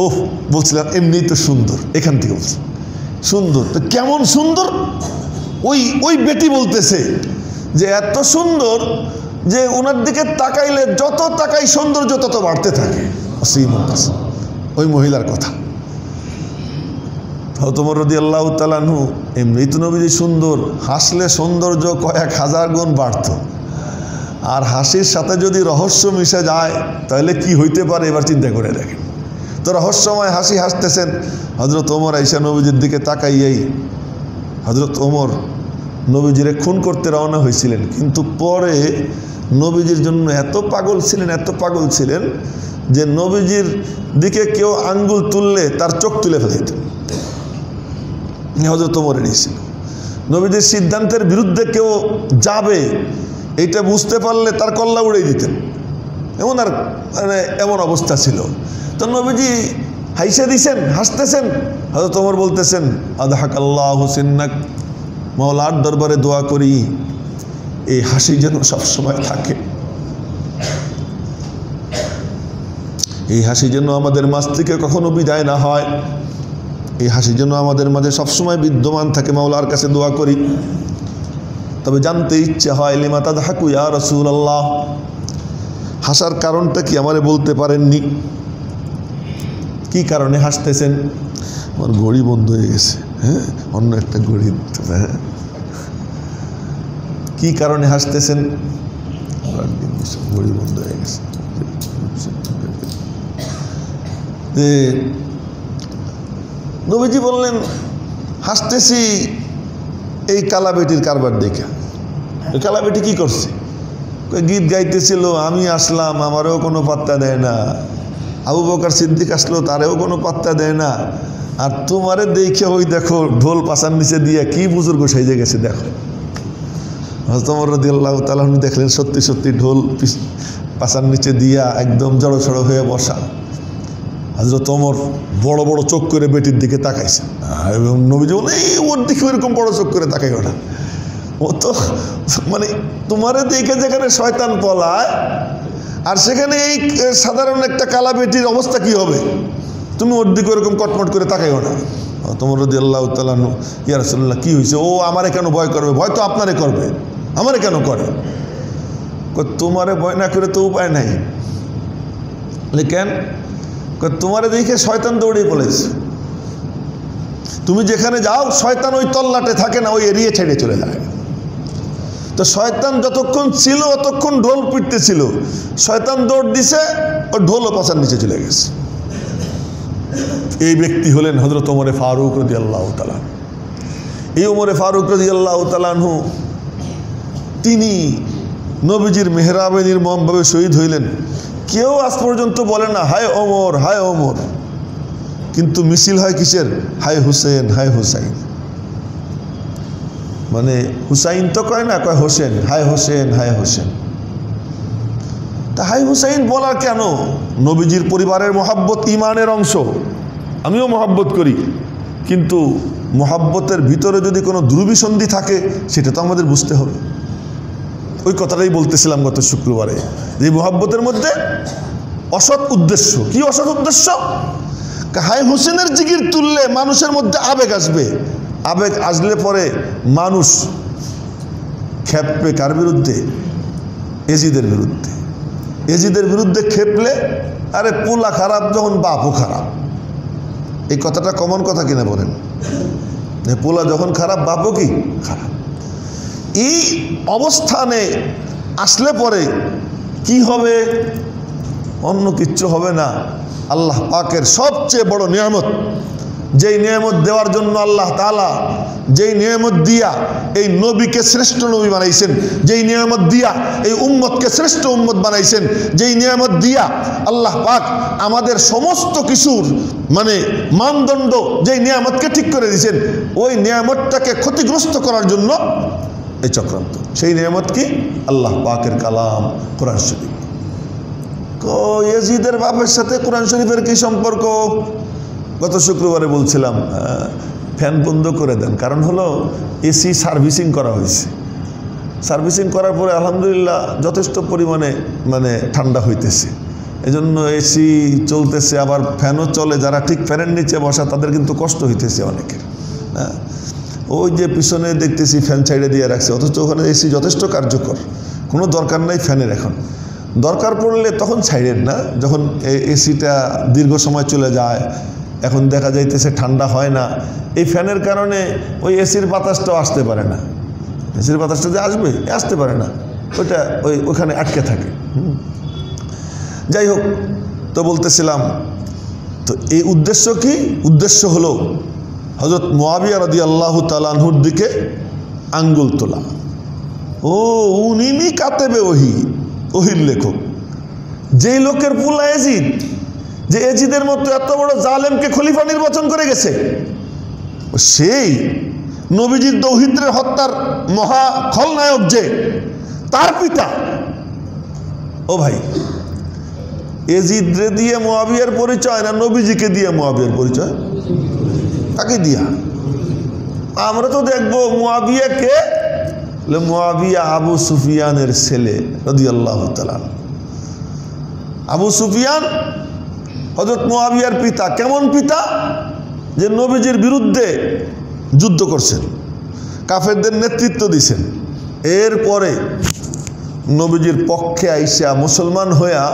S1: ওহ, বলছিলাম এমনিই তো সুন্দর, এখান থেকে বলছি সুন্দর, তো কেমন সুন্দর? ওই বেটি বলতেছে যে এত সুন্দর যে ওনার দিকে তাকাইলে যত তাকাই সৌন্দর্য তত বাড়তে থাকে। ওই মহিলার কথা। হযরত ওমর রাদিয়াল্লাহু তাআলা আনহু এমনি তো নবীজি সুন্দর, হাসলে সৌন্দর্য কয়েক হাজার গুণ বাড়ত, আর হাসির সাথে যদি রহস্য মিশে যায় তাহলে কি হইতে পারে এবার চিন্তা করে দেখেন। তো রহস্যময় হাসি হাসতেছেন হযরত ওমর আয়েশা নবীজির দিকে তাকাইয়েই হযরত ওমর নবীজিরে খুন করতে রওনা হয়েছিলেন, কিন্তু পরে নবীজির জন্য এত পাগল ছিলেন যে নবীজির দিকে কেউ আঙ্গুল তুললে তার চোখ তুলে ফেলাইত। হযরত ওমরের ছিল নবীজির সিদ্ধান্তের বিরুদ্ধে কেউ যাবে এইটা বুঝতে পারলে তার কল্লা উড়িয়ে দিতেন, এমন অবস্থা ছিল। তো নবীজি হাইসে দিছেন, হাসতেছেন। হযরত ওমর বলতেছেন আদহাকাল্লাহু সিন্নাক, মাওলার দরবারে দোয়া করি এই হাসি যেন সবসময় থাকে, এই হাসি যেন আমাদের মাঝ থেকে কখনো বিদায় না হয়, এই হাসি যেন আমাদের মাঝে সবসময় বিদ্যমান থাকে, মাওলার কাছে দোয়া করি। তবে জানতে ইচ্ছে হয় লিমা তাদহাকু ইয়া রাসূলুল্লাহ, হাসার কারণটা কি আমারে বলতে পারেননি? কি কারণে হাসতেছেন? আমার ঘড়ি বন্ধ হয়ে গেছে, হ্যাঁ অন্য একটা ঘড়ি, হ্যাঁ কি কারণে হাসতেছেন? ঘড়ি বন্ধ হয়ে গেছে। নবীজি বললেন হাসতেছি এই কালা বেটির কারবার দেখে। কালা বেটি কি করছে? গীত গাইতেছিল, আমি আসলাম, আমারও কোনো পাত্তা দেয় না। আবু বকর সিদ্দিক আসলো, তারেও কোনো পাত্তা দেয় না। আর তোমারে দেখে ওই দেখো ঢোল পাশার নিচে দিয়ে কি বুজুর্গ সেজে গেছে দেখো। হযরত ওমর রাদিয়াল্লাহু তাআলা দেখলেন সত্যি সত্যি ঢোল পাশার নিচে দিয়া একদম জড়সড় হয়ে বসা। হযরত ওমর বড় বড় চোখ করে বেটির দিকে তাকাইছে, এবং নবীজি বলে ওর দিকে এরকম বড় চোখ করে তাকাই ওটা, ও তো মানে তোমারে দেখে যেখানে শয়তান পলায় আর সেখানে এই সাধারণ একটা কালা বেটির অবস্থা কি হবে? তুমি ওর দিকে ওরকম কটমট করে তাকাইও না। তোমার রাদিয়াল্লাহু তাআলা ইয়া রাসূলুল্লাহ কি হয়েছে? ও আমারে কেন ভয় করবে? ভয় তো আপনারে করবে, আমারে কেন করে? তোমারে ভয় না করে তো উপায় নাই। কেন? তোমারে দেখে শয়তান দৌড়ে পড়েছে, তুমি যেখানে যাও শয়তান ওই তল্লাটে থাকে না, ওই এরিয়ে ছেড়ে চলে যায়। তো শয়তান যতক্ষণ ছিল অতক্ষণ ঢোল পিটতেছিল, শয়তান দৌড় দিছে ও ঢোলও পাছার নিচে চলে গেছে। এই ব্যক্তি হলেন হযরত ওমর ফারুক রাদিয়াল্লাহু তাআলা। এই ওমর ফারুক রাদিয়াল্লাহু তাআলা আনহু তিনি নবীজির মেহরাবে নির্মমভাবে শহীদ হইলেন। কেউ আজ পর্যন্ত বলে না হায় ওমর, হায় ওমর, কিন্তু মিছিল হয় কিসের? হায় হুসেন, হায় হুসাইন। মানে হুসাইন তো কয় না, কয় হোসেন, হায় হোসেন, হায় হোসেন। তা হায় হুসাইন বলার কেন? নবীজির পরিবারের মহাব্বত ইমানের অংশ, আমিও মহাব্বত করি, কিন্তু মহাব্বতের ভিতরে যদি কোনো দুর্বিসন্ধি থাকে সেটা তো আমাদের বুঝতে হবে। ওই কথাটাই বলতেছিলাম গত শুক্রবারে, যে মহাব্বতের মধ্যে অসৎ উদ্দেশ্য। কি অসৎ উদ্দেশ্য? হায় হোসেনের জিকির তুললে মানুষের মধ্যে আবেগ আসবে, আবেগ আসলে পরে মানুষ খেপবে কার বিরুদ্ধে? এজিদের বিরুদ্ধে। এজিদের বিরুদ্ধে খেপলে আরে পোলা খারাপ যখন বাপও খারাপ। এই কথাটা কমন কথা কিনা বলেন? পোলা যখন খারাপ বাপও কি খারাপ। এই অবস্থানে আসলে পরে কি হবে? অন্য কিচ্ছু হবে না। আল্লাহ পাকের সবচেয়ে বড় নিয়ামত যেই নিয়ামত দেওয়ার জন্য আল্লাহ তাআলা যেই নিয়ামত দিয়া এই নবীকে শ্রেষ্ঠ নবী বানাইছেন, যেই নিয়ামত দিয়া এই উম্মতকে শ্রেষ্ঠ উম্মত বানাইছেন, যেই নিয়ামত দিয়া আল্লাহ পাক আমাদের সমস্ত কিছুর মানে মানদণ্ড যেই নিয়ামতকে ঠিক করে দিয়েছেন, ওই নিয়ামতটাকে ক্ষতিগ্রস্ত করার জন্য এই চক্রান্ত। সেই নিয়ামত কি? আল্লাহ পাকের কালাম কোরআন শরীফ। ইয়াজিদের বাপের সাথে কোরআন শরীফের কি সম্পর্ক? গত শুক্রবারে বলছিলাম ফ্যান বন্ধ করে দেন, কারণ হলো এসি সার্ভিসিং করা হয়েছে। সার্ভিসিং করার পরে আলহামদুলিল্লাহ যথেষ্ট পরিমাণে মানে ঠান্ডা হইতেছে, এজন্য এসি চলতেছে, আবার ফ্যানও চলে। যারা ঠিক ফ্যানের নিচে বসা তাদের কিন্তু কষ্ট হইতেছে অনেকের। হ্যাঁ, ওই যে পিছনে দেখতেছি ফ্যান ছাইড়ে দিয়ে রাখছে, অথচ ওখানে এসি যথেষ্ট কার্যকর, কোনো দরকার নাই ফ্যানের। এখন দরকার পড়লে তখন ছাইড়েন না, যখন এসিটা দীর্ঘ সময় চলে যায়, এখন দেখা যাইতেছে ঠান্ডা হয় না, এই ফ্যানের কারণে ওই এসির বাতাসটাও আসতে পারে না। এসির বাতাসটা যে আসতে পারে না, ওইটা ওখানে আটকে থাকে। যাই হোক, তো বলতেছিলাম, তো এই উদ্দেশ্য কি? উদ্দেশ্য হলো হযরত মুআবিয়া রাদিয়াল্লাহু তাআলা আনহুর দিকে আঙ্গুল তোলা। ও উনি কাতেবে ওহির লেখক, যেই লোকের পুলা এজিদ, যে এজিদের মতো এত বড় জালেমকে খলিফা নির্বাচন করে গেছে, সেই নবীজির দৌহিত্রের হত্যার মহা খলনায়ক, যে তার পিতা। ও ভাই, এজিদরে দিয়ে মুআবিয়ার পরিচয় না নবীজিকে দিয়ে মুআবিয়ার পরিচয়? তাকে দিয়া। আমরা তো দেখবো মুআবিয়াকে, মুআবিয়া আবু সুফিয়ানের ছেলে রাদিয়াল্লাহু তাআলা। আবু সুফিয়ান হযরত মুআবিয়ার পিতা। কেমন পিতা? যে নবীজির বিরুদ্ধে যুদ্ধ করছেন, কাফেরদের নেতৃত্ব দিছেন, এরপরে নবীজির পক্ষে আইসা মুসলমান হইয়া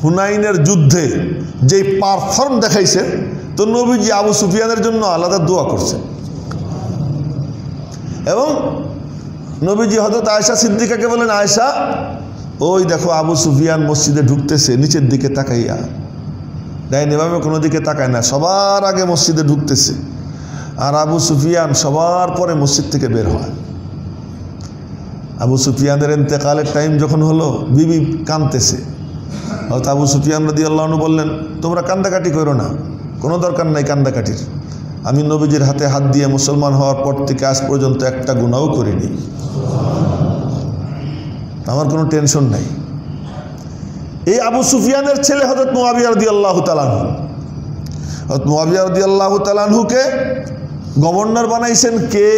S1: হুনাইনের যুদ্ধে যেই পারফর্ম দেখাইছেন, তো নবীজি আবু সুফিয়ানের জন্য আলাদা দোয়া করছেন। এবং নবীজি হযরত আয়েশা সিদ্দিকাকে বলেন, আয়েশা, ওই দেখো আবু সুফিয়ান মসজিদে ঢুকতেছে, নিচের দিকে তাকাইয়া, ডাইন এভাবে কোনো দিকে তাকায় না, সবার আগে মসজিদে ঢুকতেছে, আর আবু সুফিয়ান সবার পরে মসজিদ থেকে বের হয়। আবু সুফিয়ানের ইন্তেকালের টাইম যখন হলো, বিবি কাঁদতেছে। হয়তো আবু সুফিয়ান রাদিয়াল্লাহু আনহু বললেন, তোমরা কান্দাকাটি করো না, কোনো দরকার নাই কান্দাকাটির। আমি নবীজির হাতে হাত দিয়ে মুসলমান হওয়ার পর থেকে আজ পর্যন্ত একটা গুনাহও করিনি, আমার কোনো টেনশন নাই। এই আবু সুফিয়ানের ছেলে হযরত মুআবিয়া রাদিয়াল্লাহু তাআলা আনহু। হযরত মুআবিয়া রাদিয়াল্লাহু তাআলা আনহুকে গভর্নর বানাইছেন কে?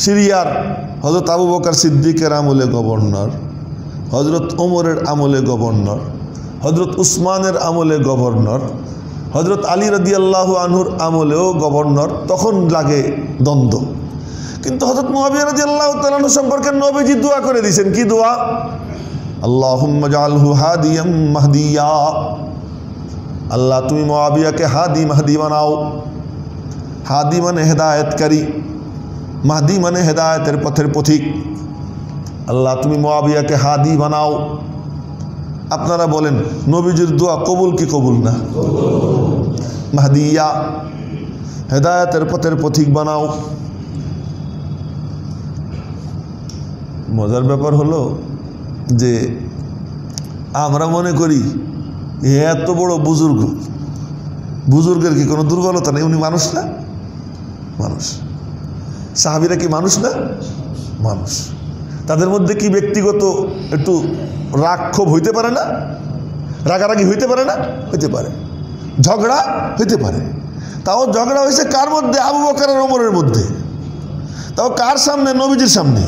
S1: সিরিয়ার হযরত আবু বকর সিদ্দিকের আমলে গভর্নর, হযরত ওমরের আমলে গভর্নর, হযরত উসমানের আমলে গভর্নর, হযরত আলী রাদিয়াল্লাহু আনহুর আমলেও গভর্নর। তখন লাগে দ্বন্দ্ব, কিন্তু হযরত মুআবিয়া রাদিয়াল্লাহু তাআলা আনহু সম্পর্কে নবীজি দোয়া করে দিয়েছেন। কি দোয়া? আল্লাহুম্মা জাআলহু হাদিয়াম মাহদিয়া। আল্লাহ তুমি মুআবিয়াকে হাদি মাহদি বানাও। হাদি মানে হেদায়েতকারী, মাহদি মানে হেদায়েতের পথের পথিক। আল্লাহ তুমি মুআবিয়াকে হাদি বানাও। আপনারা বলেন, নবীজির দোয়া কবুল কি কবুল না? মাহদিয়া, হেদায়েতের পথের পথিক বানাও। মজার ব্যাপার হলো যে আমরা মনে করি এত বড় বুজুর্গের কি কোনো দুর্বলতা নেই? উনি মানুষ না? মানুষ। সাহাবীরা কি মানুষ না? মানুষ। তাদের মধ্যে কি ব্যক্তিগত একটু রাগ ক্ষোভ হইতে পারে না? রাগারাগি হইতে পারে না? হইতে পারে। ঝগড়া হইতে পারে। তাও ঝগড়া হয়েছে কার মধ্যে? আবু বকর আর ওমরের মধ্যে। তাও কার সামনে? নবীজির সামনে।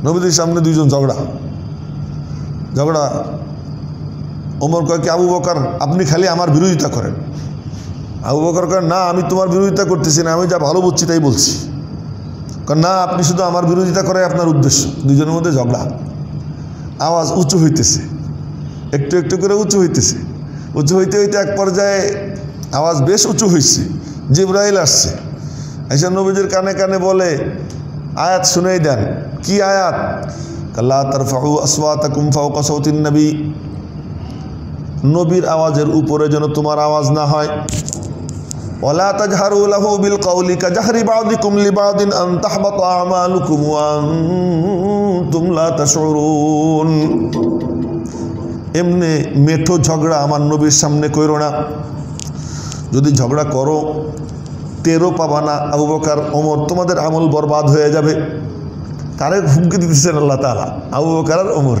S1: নবীজির সামনে দুইজন ঝগড়া। ওমর কয় কি, আবু বকর আপনি খালি আমার বিরোধিতা করেন। আবু বকর কয়, না আমি তোমার বিরোধিতা করতেছি না, আমি যা ভালো বুঝছি তাই বলছি। না, আপনি শুধু আমার বিরোধিতা করাই আপনার উদ্দেশ্য। দুজনের মধ্যে ঝগড়া, আওয়াজ উঁচু হইতেছে, একটু একটু করে উঁচু হইতেছে। উঁচু হইতে হইতে এক পর্যায়ে আওয়াজ বেশ উঁচু হয়েছে। জিবরাইল আসছে, এসে নবীজির কানে কানে বলে, আয়াত শুনেই দেন। কি আয়াত? লা তারফাউ আসওয়াতাকুম ফাওকা সাওতিন নবী। নবীর আওয়াজের উপরে যেন তোমার আওয়াজ না হয়। ওয়ালা তাজহারু লাহু বিল কওলি কাজহরি বা'দিকুম লিবা'দিন আন তাহবাতা আমালুকুম ওয়া আনতুম লা তাশউরুন। এমনি মেঠো ঝগড়া আমার নবীর সামনে কইরো না। যদি ঝগড়া করো টেরও পাবা না আবু বকর ওমর, তোমাদের আমল বরবাদ হয়ে যাবে। কারে হুমকি দিতেছেন আল্লাহ তাআলা? আবু বকর আর ওমর,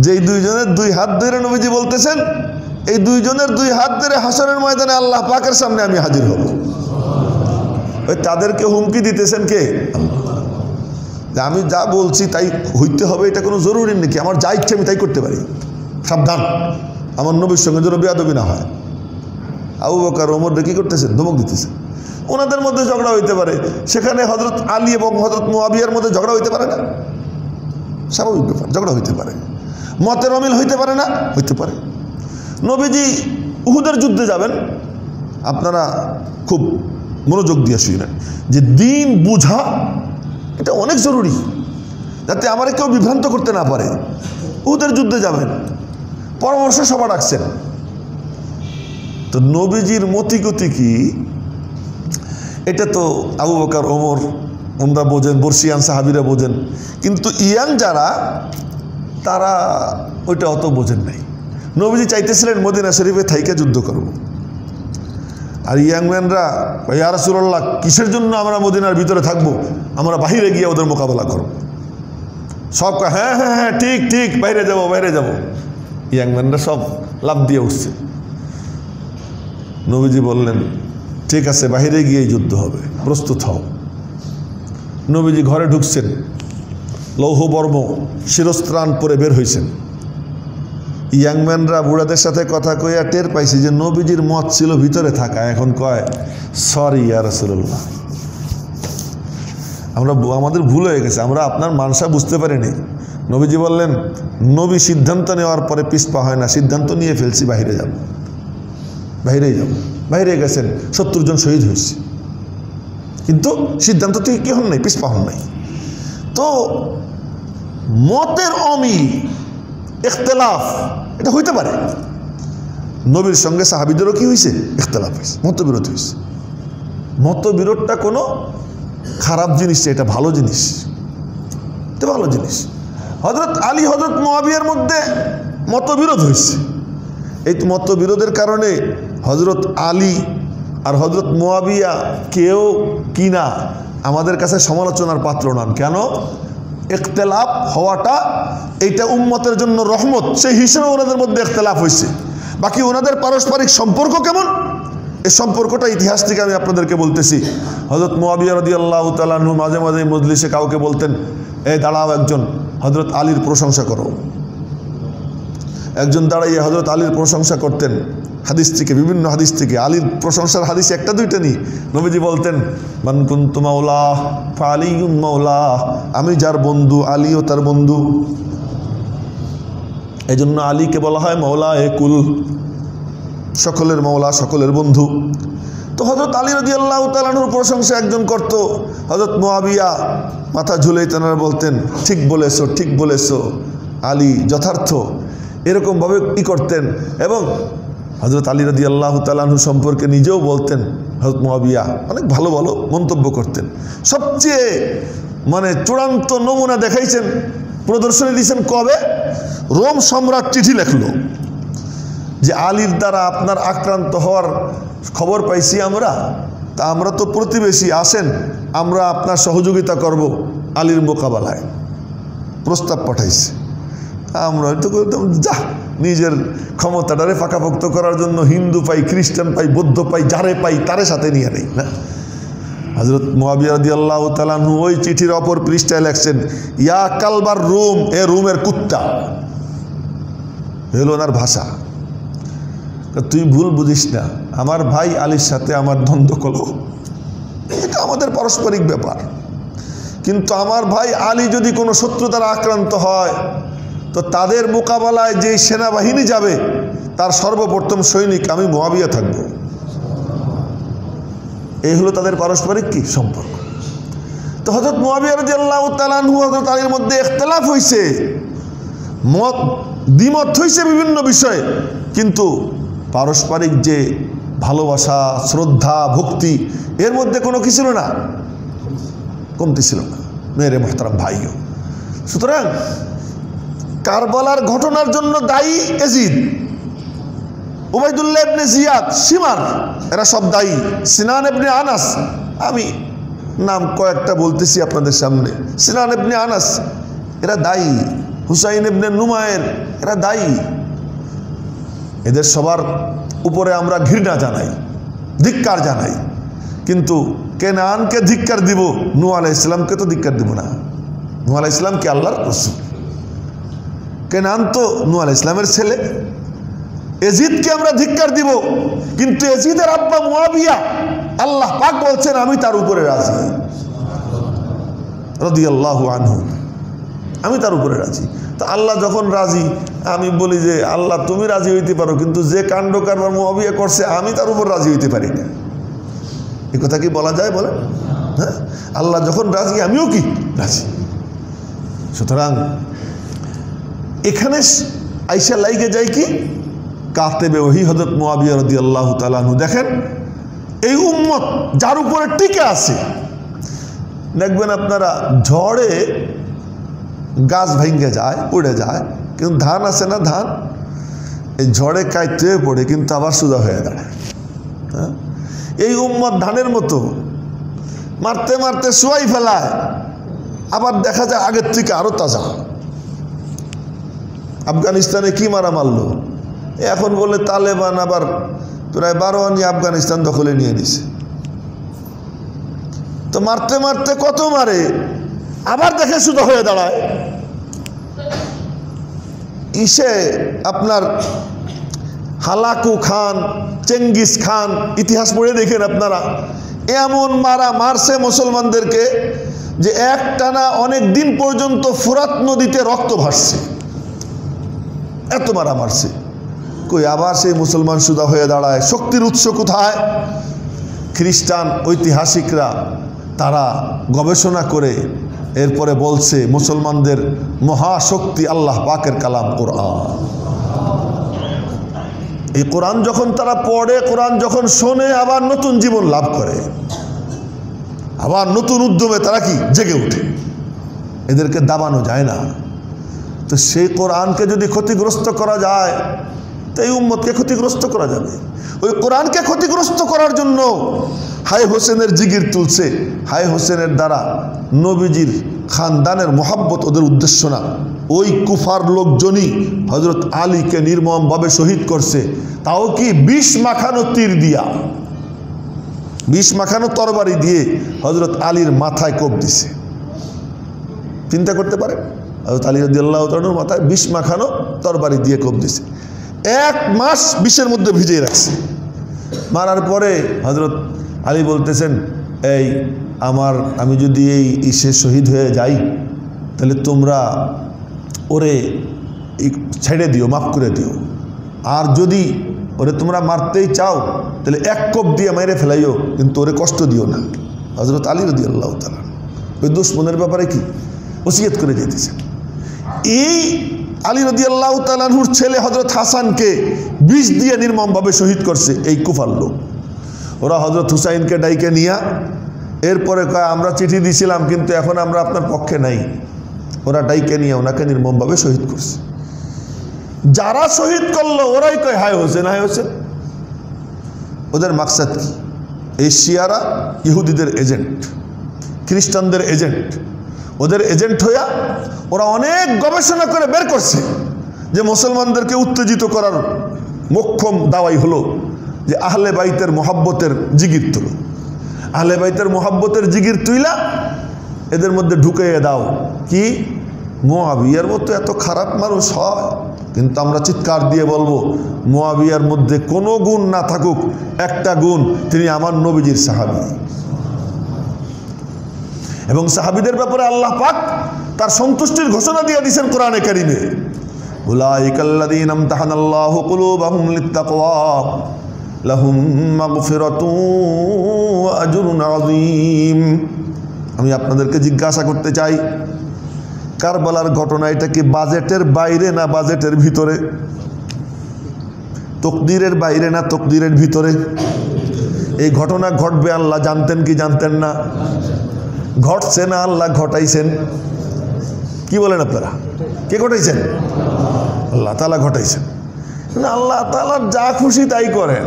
S1: যেই দুইজনের দুই হাত ধরে নবীজি বলতেছেন, এই দুইজনের দুই হাত ধরে হাসরের ময়দানে আল্লাহ পাকের সামনে আমি হাজির হব। ওই তাদেরকে হুমকি দিতেছেন কে? যে আমি যা বলছি তাই হইতে হবে, এটা কোনো জরুরি নাকি? আমার যা ইচ্ছে আমি তাই করতে পারি, সাবধান আমার নবীর সঙ্গে যেন বেয়াদবি না হয়। আবু বকর ওমর কি করতেছেন? ধমক দিতেছেন। ওনাদের মধ্যে ঝগড়া হইতে পারে, সেখানে হযরত আলী এবং হযরত মুআবিয়ার মধ্যে ঝগড়া হইতে পারে না? স্বাভাবিক ব্যাপার, ঝগড়া হইতে পারে। মতের অমিল হইতে পারে না? হইতে পারে। নবীজি উহুদের যুদ্ধে যাবেন, আপনারা খুব মনোযোগ দিয়ে শুনেন যে দিন বুঝা এটা অনেক জরুরি, যাতে আমার কেউ বিভ্রান্ত করতে না পারে। উহুদের যুদ্ধে যাবেন, পরামর্শ সভা ডাকছেন, তো নবীজির মতিগতি কি এটা তো আবু বকর ওমর ওমরা বোঝেন, বর্ষিয়ান সাহাবীরা বোঝেন, কিন্তু ইয়াং যারা তারা ওইটা অত বোঝেন নাই। নবীজি চাইতেছিলেন মদিনা শরীফে থাইকা যুদ্ধ করব, আর ইয়াংম্যানরা ইয়া রাসূলুল্লাহ কিসের জন্য আমরা মদিনার ভিতরে থাকবো, আমরা বাহিরে গিয়ে ওদের মোকাবেলা করব। সব হ্যাঁ হ্যাঁ হ্যাঁ ঠিক ঠিক, বাইরে যাব বাইরে যাব। ইয়াংম্যানরা সব লাভ দিয়ে উঠছে। নবীজি বললেন ঠিক আছে, বাহিরে গিয়ে যুদ্ধ হবে, প্রস্তুত হও। নবীজি ঘরে ঢুকছেন, লৌহবর্ম শিরস্ত্রাণ পরে বের হয়েছেন। ইয়াংম্যানরা বুড়াদের সাথে কথা কইয়া টের পাইছে যে নবীজির মত ছিল ভিতরে থাকা, এখন কয় সরি ইয়া রাসূলুল্লাহ, আমাদের ভুল হয়ে গেছে, আমরা আপনার মানসা বুঝতে পারিনি। নবীজি বললেন নবী সিদ্ধান্ত নেওয়ার পরে পিছপা হয় না, সিদ্ধান্ত নিয়ে ফেলছি, বাহিরে যাব, বাহিরেই যাব। বাইরে গেছেন, 70 জন শহীদ হয়েছে, কিন্তু সিদ্ধান্ত থেকে কি হন নাই, পিছপা হন নাই। তো মতের অমিল, ইখতিলাফ এটা হইতে পারে। নবীর সঙ্গে সাহাবীদেরও কি হয়েছে? ইখতিলাফ হয়েছে, মতবিরোধ হয়েছে। মতবিরোধটা কোনো খারাপ জিনিস, এটা ভালো জিনিস, এটা ভালো জিনিস। হযরত আলী হযরত মুআবিয়ার মধ্যে মতবিরোধ হয়েছে। এই মতবিরোধের কারণে হযরত আলী আর হযরত মুআবিয়া কেউ কিনা আমাদের কাছে সমালোচনার পাত্র নন। কেন? ইখতিলাফ হওয়াটা এইটা উম্মতের জন্য রহমত, সেই হিসেবে ওনাদের মধ্যে ইখতিলাফ হয়েছে। বাকি ওনাদের পারস্পরিক সম্পর্ক কেমন, এই সম্পর্কটা ইতিহাস থেকে আমি আপনাদেরকে বলতেছি। হযরত মুআবিয়া রাদিয়াল্লাহু তাআলা আনহু মাঝে মাঝে মজলিসে কাউকে বলতেন, এই দাঁড়াও, একজন হযরত আলীর প্রশংসা করো। একজন দাঁড়াইয়ে হযরত আলীর প্রশংসা করতেন। হাদিস থেকে, বিভিন্ন হাদিস থেকে, আলীর প্রশংসার হাদিস একটা দুইটা নেই। নবীজি বলতেন মান কুনতু মাওলাহ ফাআলিয়ুম মাওলাহ, আমি যার বন্ধু আলীও তার বন্ধু। এই জন্য আলীকে বলা হয় মাওলা এ কুল, সকলের মাওলা, সকলের বন্ধু। তো হযরত আলী রাদিয়াল্লাহু তাআলা আনহুর প্রশংসা একজন করত, হযরত মুআবিয়া মাথা ঝুলেই তেনারা বলতেন ঠিক বলেছো, ঠিক বলেছো, আলী যথার্থ, এরকমভাবে কি করতেন। এবং হযরত আলী রাদিয়াল্লাহু তাআলা আনহু সম্পর্কে নিজেও বলতেন, হযরত মুআবিয়া অনেক ভালো ভালো মন্তব্য করতেন। সবচেয়ে চূড়ান্ত নমুনা দেখাইছেন, প্রদর্শনী দিয়েছেন কবে? রোম সম্রাট চিঠি লেখলো যে আলীর দ্বারা আপনার আক্রান্ত হওয়ার খবর পাইছি আমরা, তা আমরা তো প্রতিবেশী, আসেন আমরা আপনার সহযোগিতা করব আলীর মোকাবেলায়। প্রস্তাব পাঠাইছে। আমরা হয়তো যা নিজের ক্ষমতাটারে পাকাপোক্ত করার জন্য হিন্দু পাই, খ্রিস্টান পাই, বৌদ্ধ পাই, যারে পাই তারে সাথে নিয়ে নেই না। হযরত মুআবিয়া রাদিয়াল্লাহু তাআলা আনহু ওই চিঠির অপর পৃষ্ঠায় লেখছেন ইয়া কালবার রুম, এ রুমের কুত্তা, হলো ওনার ভাষা। তুই ভুল বুঝিস না, আমার ভাই আলীর সাথে আমার দ্বন্দ্ব কলহ, এটা আমাদের পারস্পরিক ব্যাপার। কিন্তু আমার ভাই আলী যদি কোনো শত্রু দ্বারা আক্রান্ত হয়, তো তাদের মোকাবেলায় যে সেনাবাহিনী যাবে তার সর্বপ্রথম সৈনিক আমি মুআবিয়া থাকব। এই হলো তাদের পারস্পরিক কি সম্পর্ক। তো হযরত মুআবিয়া রাদিয়াল্লাহু তাআলা আনহু হযরত আলীর মধ্যে ইখতিলাফ হয়েছে। মত দ্বিমত হয়েছে বিভিন্ন বিষয়ে, কিন্তু পারস্পরিক যে ভালোবাসা, শ্রদ্ধা, ভক্তি, এর মধ্যে কোনো কি ছিল না, কমতি ছিল না মেরে মোহতারাম ভাইও। সুতরাং কারবালার ঘটনার জন্য দায়ী এজিদ, উবাইদুল্লাহ ইবনে জিয়াদ, সিমার, এরা সব দায়ী। সিনান ইবনে আনাস, আমি নাম কয়েকটা বলতেছি আপনাদের সামনে, সিনান ইবনে আনাস এরা দায়ী, হুসাইন ইবনে নুমায়ের এরা দায়ী। এদের সবার উপরে আমরা ঘৃণা জানাই, ধিক্কার জানাই, কিন্তু কেনানকে ধিক্কার দিব, নূহ আলাইহিস সালামকে তো ধিক্কার দিব না। নূহ আলাইহিস সালাম কি আল্লাহর রাসূল? কেনান তো নূহ আলাইহিস সালামের ছেলে। এজিদকে আমরা ধিক্কার দিব, কিন্তু এজিদের আব্বা মুআবিয়া, আল্লাহ পাক বলছেন আমি তার উপরে রাজি, রাদিয়াল্লাহু আনহু, আমি তার উপরে রাজি। তো আল্লাহ যখন রাজি, আমি বলি যে আল্লাহ তুমি রাজি হইতে পারো, কিন্তু যে কাণ্ড কারবার মুআবিয়া করছে আমি তার উপর রাজি হইতে পারি না। এই কথা কি বলা যায় বলে? হ্যাঁ, আল্লাহ যখন রাজি আমিও কি রাজি। সুতরাং এখানে আইসা লাইগে যায় কি, কাতেবে ওহি হযরত মুআবিয়া রাদিয়াল্লাহু তাআলা আনহু। দেখেন এই উম্মত যার উপরে টিকে আছে, দেখবেন আপনারা ঝড়ে গাছ ভেঙে যায়, পড়ে যায়, কিন্তু ধান আছে না, ধান এই ঝড়ে কাইতে পড়ে কিন্তু আবার সোজা হয়ে দাঁড়ায়। হ্যাঁ, এই উম্মত ধানের মতো মারতে মারতে শুয়াই ফেলায়, আবার দেখা যায় আগের থেকে আরো তাজা। আফগানিস্তানে কি মারা মারলো, এখন বলে তালেবান আবার প্রায় 12 আনি আফগানিস্তান দখলে নিয়ে নিছে। তো মারতে মারতে কত মারে, আবার দেখে শুধু হয়ে দাঁড়ায়। ইসে আপনার হালাকু খান, চেঙ্গিস খান, ইতিহাস পড়ে দেখেন আপনারা, এমন মারা মারছে মুসলমানদেরকে যে একটানা অনেক দিন পর্যন্ত ফুরাত নদীতে রক্ত ভাসছে, এত মারা মারছে। কই আবার সেই মুসলমান সুদা হয়ে দাঁড়ায়। শক্তির উৎস কোথায়? খ্রিস্টান ঐতিহাসিকরা তারা গবেষণা করে এরপরে বলছে মুসলমানদের মহাশক্তি আল্লাহ পাকের কালাম কোরআন। এই কোরআন যখন তারা পড়ে, কোরআন যখন শোনে, আবার নতুন জীবন লাভ করে, আবার নতুন উদ্যমে তারা কি জেগে ওঠে। এদেরকে দাবানো যায় না। তো সেই কোরআনকে যদি ক্ষতিগ্রস্ত করা যায়, তো এই উম্মতকে ক্ষতিগ্রস্ত করা যাবে। ওই কোরআনকে ক্ষতিগ্রস্ত করার জন্য হাই হোসেনের জিগির তুলছে। হাই হোসেনের দ্বারা নবীজির খানদানের মোহাব্বত ওদের উদ্দেশ্য না। ওই কুফার লোকজনই হজরত আলীকে নির্মমভাবে শহীদ করছে, তাও কি 20 মাখানো তীর দিয়া, 20 মাখানো তরবারি দিয়ে হজরত আলীর মাথায় কোপ দিছে। চিন্তা করতে পারে, হজরত আলী রাদিয়াল্লাহু তাআলার মাথায় 20 মাখানো তরবারি দিয়ে কোপ দিছে। 1 মাস বিষের মধ্যে ভিজিয়ে রাখছে। মারার পরে হজরত আলী বলতেছেন, এই আমি যদি এই ইসে শহীদ হয়ে যাই, তাহলে তোমরা ওরে ছেড়ে দিও, মাফ করে দিও। আর যদি ওরে তোমরা মারতেই চাও, তাহলে 1 কোপ দিয়ে মেরে ফেলাইও, কিন্তু ওরে কষ্ট দিও না। হজরত আলী রাদিয়াল্লাহু তাআলা ওই দুশমনের ব্যাপারে কি ওসিয়ত করে যেতেছেন। এই আলী রাদিয়াল্লাহু তাআলা আনহুর ছেলে হজরত হাসানকে 20 দিয়ে নির্মমভাবে শহীদ করছে এই কুফার লোক। ওরা হজরত হুসাইনকে ডাইকে নিয়া এরপরে কয় আমরা চিঠি দিয়েছিলাম, কিন্তু এখন আমরা আপনার পক্ষে নাই। ওরা ডাইকে নিয়ে ওনাকে নির্মমভাবে শহীদ করছে। যারা শহীদ করলো ওরাই কয় হায় হোসেন, হায় হোসেন। ওদের মাকসাদ কি? এই শিয়ারা ইহুদিদের এজেন্ট, খ্রিস্টানদের এজেন্ট। ওদের এজেন্ট হইয়া ওরা অনেক গবেষণা করে বের করছে যে মুসলমানদেরকে উত্তেজিত করার মোক্ষম দাওয়াই হলো যে আহলে বাইতের মোহাব্বতের জিগির তুলো। আহলে বাইতের মোহাব্বতের জিগির তুইলা এদের মধ্যে ঢুকিয়ে দাও কি মুআবিয়ার মতো এত খারাপ মানুষ হয়, কিন্তু আমরা চিৎকার দিয়ে বলবো মুআবিয়ার মধ্যে কোনো গুণ না থাকুক, একটা গুণ, তিনি আমার নবীজির সাহাবী। এবং সাহাবীদের ব্যাপারে আল্লাহ পাক তার সন্তুষ্টির ঘোষণা দিয়ে দিয়েছেন কোরআনে কারিমে, উলাইকাল্লাযীনা ইমতাহানাল্লাহু কুলুবাহুম লিত্তাকওয়া লাহুম মাগফিরাতুন ওয়া আজরুন আযীম। আমি আপনাদেরকে জিজ্ঞাসা করতে চাই, কারবালার ঘটনা, এটা কি বাজেটের বাইরে না বাজেটের ভিতরে? তকদিরের বাইরে না তকদিরের ভিতরে? এই ঘটনা ঘটবে আল্লাহ জানতেন কি জানতেন না? ঘটছে না আল্লাহ ঘটাইছেন? কি বলেন আপনারা? কে ঘটাইছেন? আল্লাহ তাআলা ঘটাইছেন। আল্লাহ তাআলা যা খুশি তাই করেন।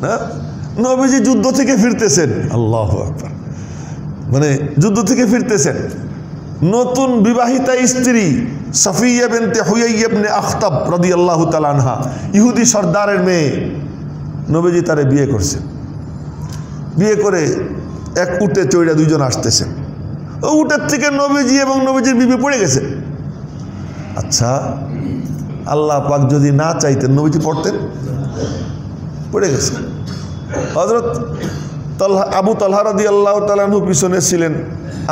S1: হ্যাঁ, নবীজি যুদ্ধ থেকে ফিরতেছেন, আল্লাহু আকবার, মানে যুদ্ধ থেকে ফিরতেছেন, নতুন বিবাহিতা স্ত্রী সফিয়া বিনতে হুয়াই ইবনে আখতাব রাদিয়াল্লাহু তাআলা আনহা, ইহুদি সর্দারের মেয়ে, নবীজি তারে বিয়ে করছেন। বিয়ে করে এক উটে চড়ে দুইজন আসতেছে, ও উটের থেকে নবীজি এবং নবীজির বিবি পড়ে গেছে। আচ্ছা, আল্লাহ পাক যদি না চাইতেন নবীজি পড়তেন? পড়ে গেছে। হযরত আবু তালহা রাদিয়াল্লাহু তাআলা আনহু পিছনে ছিলেন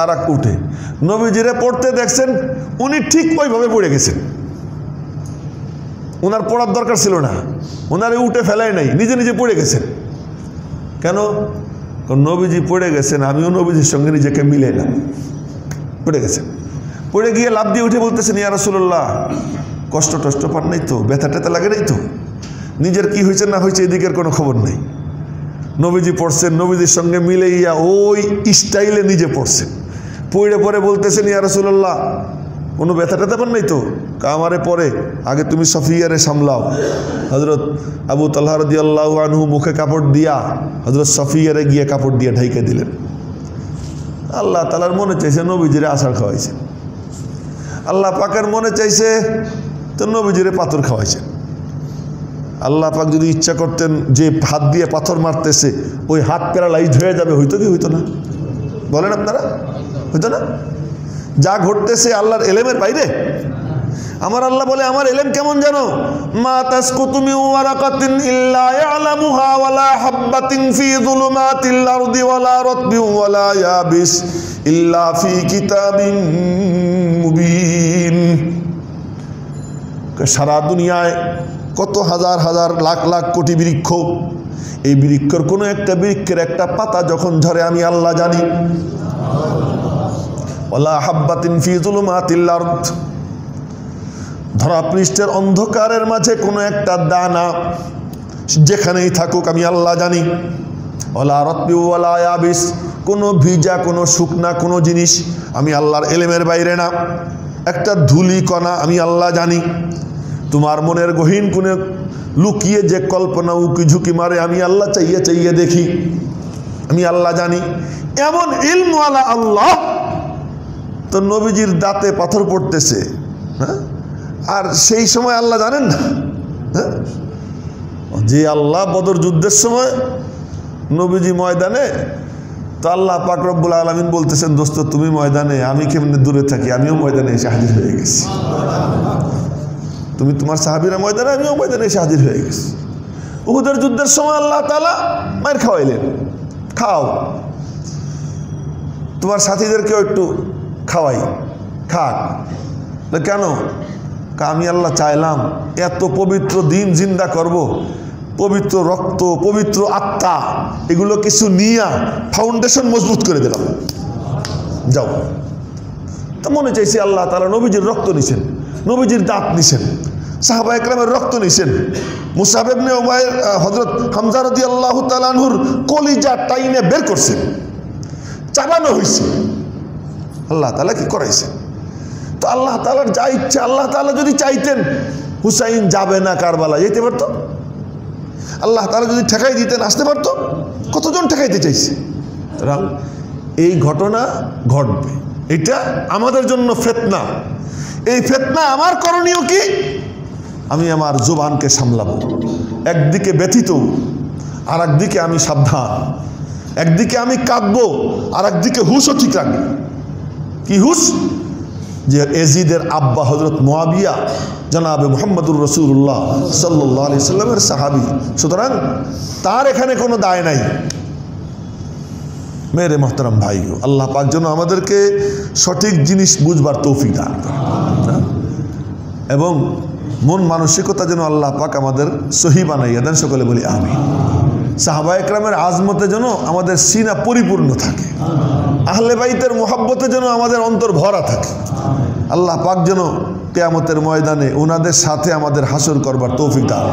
S1: আর এক উঠে, নবীজিরে পড়তে দেখছেন, উনি ঠিক ওইভাবে পড়ে গেছেন। ওনার পড়ার দরকার ছিল না, ওনারে উঠে ফেলায় নাই, নিজে নিজে পড়ে গেছেন। কেন? নবীজি পড়ে গেছেন, আমিও নবীজির সঙ্গে নিজেকে মিলাইলাম। পড়ে গেছেন, পড়ে গিয়ে লাফ দিয়ে উঠে বলতেছেন, ইয়া রাসূলুল্লাহ, কষ্ট টষ্ট পান নাই তো? ব্যথা ট্যাথা লাগে নাই তো? নিজের কি হয়েছে না হয়েছে এদিকের কোনো খবর নেই। নবীজি পড়ছেন, নবীজির সঙ্গে মিলাইয়া ওই স্টাইলে নিজে পড়ছেন। পড়ে পরে বলতেছেন, ইয়া রাসূলুল্লাহ, কোনো ব্যথা ট্যাথা পান নাই তো? আমারে পরে আগে তুমি সফিয়ারে সামলাও। হযরত আবু তালহা রাদিয়াল্লাহু আনহু মুখে কাপড় দিয়া হযরত সফিয়ারে গিয়ে কাপড় দিয়ে ঢাইকা দিলেন। আল্লাহ তাআলার মনে চাইছে নবীজিরে আছাড় খাওয়াইছেন। আল্লাহ পাকের মনে চাইছে তো নবীজিরে পাথর খাওয়াইছেন। আল্লাহ পাক যদি ইচ্ছা করতেন যে হাত দিয়ে পাথর মারতেছে ওই হাত প্যারালাইজড হয়ে যাবে, হইতো কি হইতো না? বলেন আপনারা, হইতো না? যা ঘটতেছে আল্লাহর এলেমের বাইরে? আমার আল্লাহ বলে, আমার এলেম কেমন জানো? মা তাসকুতু মিন ওয়ারাকাতিন ইল্লা ইয়ালামুহা ওয়ালা হাববাতিন ফি যুলুমাতিল আরদি ওয়ালা রাতবিন ওয়ালা ইয়াবিস ইল্লা ফি কিতাবিন মুবিন। সারা দুনিয়ায় কত হাজার হাজার লাখ লাখ কোটি বৃক্ষ, এই বৃক্ষের কোনো একটা বৃক্ষের একটা পাতা যখন ঝরে আমি আল্লাহ জানি। ওয়ালা হাববাতিন ফি যুলুমাতিল আরদ, ধরা পৃষ্ঠের অন্ধকারের মাঝে কোনো একটা দানা যেখানেই থাকুক আমি আল্লাহ জানি। ওয়ালা রাতবি ওয়ালা ইয়াবিস, কোনো ভিজা কোনো শুকনা কোনো জিনিস আমি আল্লাহর এলেমের বাইরে না। একটা ধুলি কণা আমি আল্লাহ জানি। তোমার মনের গহীন কোণে লুকিয়ে যে কল্পনা উকি ঝুঁকি মারে আমি আল্লাহ চাইয়ে চাইয়ে দেখি, আমি আল্লাহ জানি। এমন ইলমওয়ালা আল্লাহ তো নবীজির দাঁতে পাথর পড়তেছে, হ্যাঁ, আর সেই সময় আল্লাহ জানেন না? হ্যাঁ, যে আল্লাহ বদর যুদ্ধের সময় নবীজি ময়দানে, তো আল্লাহ পাক রব্বুল আলামিন বলতেছেন, দোস্ত তুমি ময়দানে, আমি কেমনে দূরে থাকি, আমিও ময়দানে এসে হাজির হয়ে গেছি। তুমি তোমার সাহাবীরা ময়দানে, আমিও ময়দানে এসে হাজির হয়ে গেছি। উহুদের যুদ্ধের সময় আল্লাহ তাআলা মায়ের খাওয়াইলেন, খাও, তোমার সাথীদেরকেও একটু খাওয়াই, খাক। কেন? আমি আল্লাহ চাইলাম এত পবিত্র দিন জিন্দা করব, পবিত্র রক্ত, পবিত্র আত্মা, এগুলো কিছু নিয়ে ফাউন্ডেশন মজবুত করে দিলাম, যাও। তা মনে চাইছে আল্লাহ তাআলা নবীজির রক্ত নিছেন, নবীজির দাঁত নিছেন, সাহাবা একরামের রক্ত নিছেন, মুসআব ইবনে উমাইর হযরত হামজা রাদিয়াল্লাহু তাআলা আনহুর কলিজা টাইনে বের করছেন, চাবানো হয়েছে। আল্লাহ তাআলা কি করাইছে? তো আল্লাহ তাআলার যা ইচ্ছা, আল্লাহ তাআলা যদি চাইতেন হুসাইন যাবে না কারবালা, যেতে পারতো। আল্লাহ তাআলা যদি ঠেকাই দিতেন আসতে পারতো। কতজন ঠেকাইতে চাইছে? এই ঘটনা ঘটবে, এটা আমাদের জন্য ফিতনা। এই ফিতনা আমার করণীয় কি? আমি আমার জবানকে সামলাবো। একদিকে ব্যথিত, আর একদিকে আমি সাবধান। একদিকে আমি কাঁদবো, আর একদিকে হুশও ঠিক রাখবো। কি হুশ? যে এজিদের আব্বা হযরত মুআবিয়া জনাবে মুহাম্মদুর রাসূলুল্লাহ সাল্লাল্লাহু আলাইহি সাল্লামের সাহাবী, সুতরাং তার এখানে কোনো দায় নাই। মেরে মোহতারাম ভাই, আল্লাহ পাক যেন আমাদেরকে সঠিক জিনিস বুঝবার তৌফিক দান করেন এবং মন মানসিকতা যেন আল্লাহ পাক আমাদের সহি বানাইয়া দেন। সকলে বলি আমিন। সাহাবা একরামের আজমতে যেন আমাদের সিনা পরিপূর্ণ থাকে, আহলে বাইতের মুহাব্বতে যেন আমাদের অন্তর ভরা থাকে। আল্লাহ পাক যেন কিয়ামতের ময়দানে ওনাদের সাথে আমাদের হাসর করবার তৌফিক দান।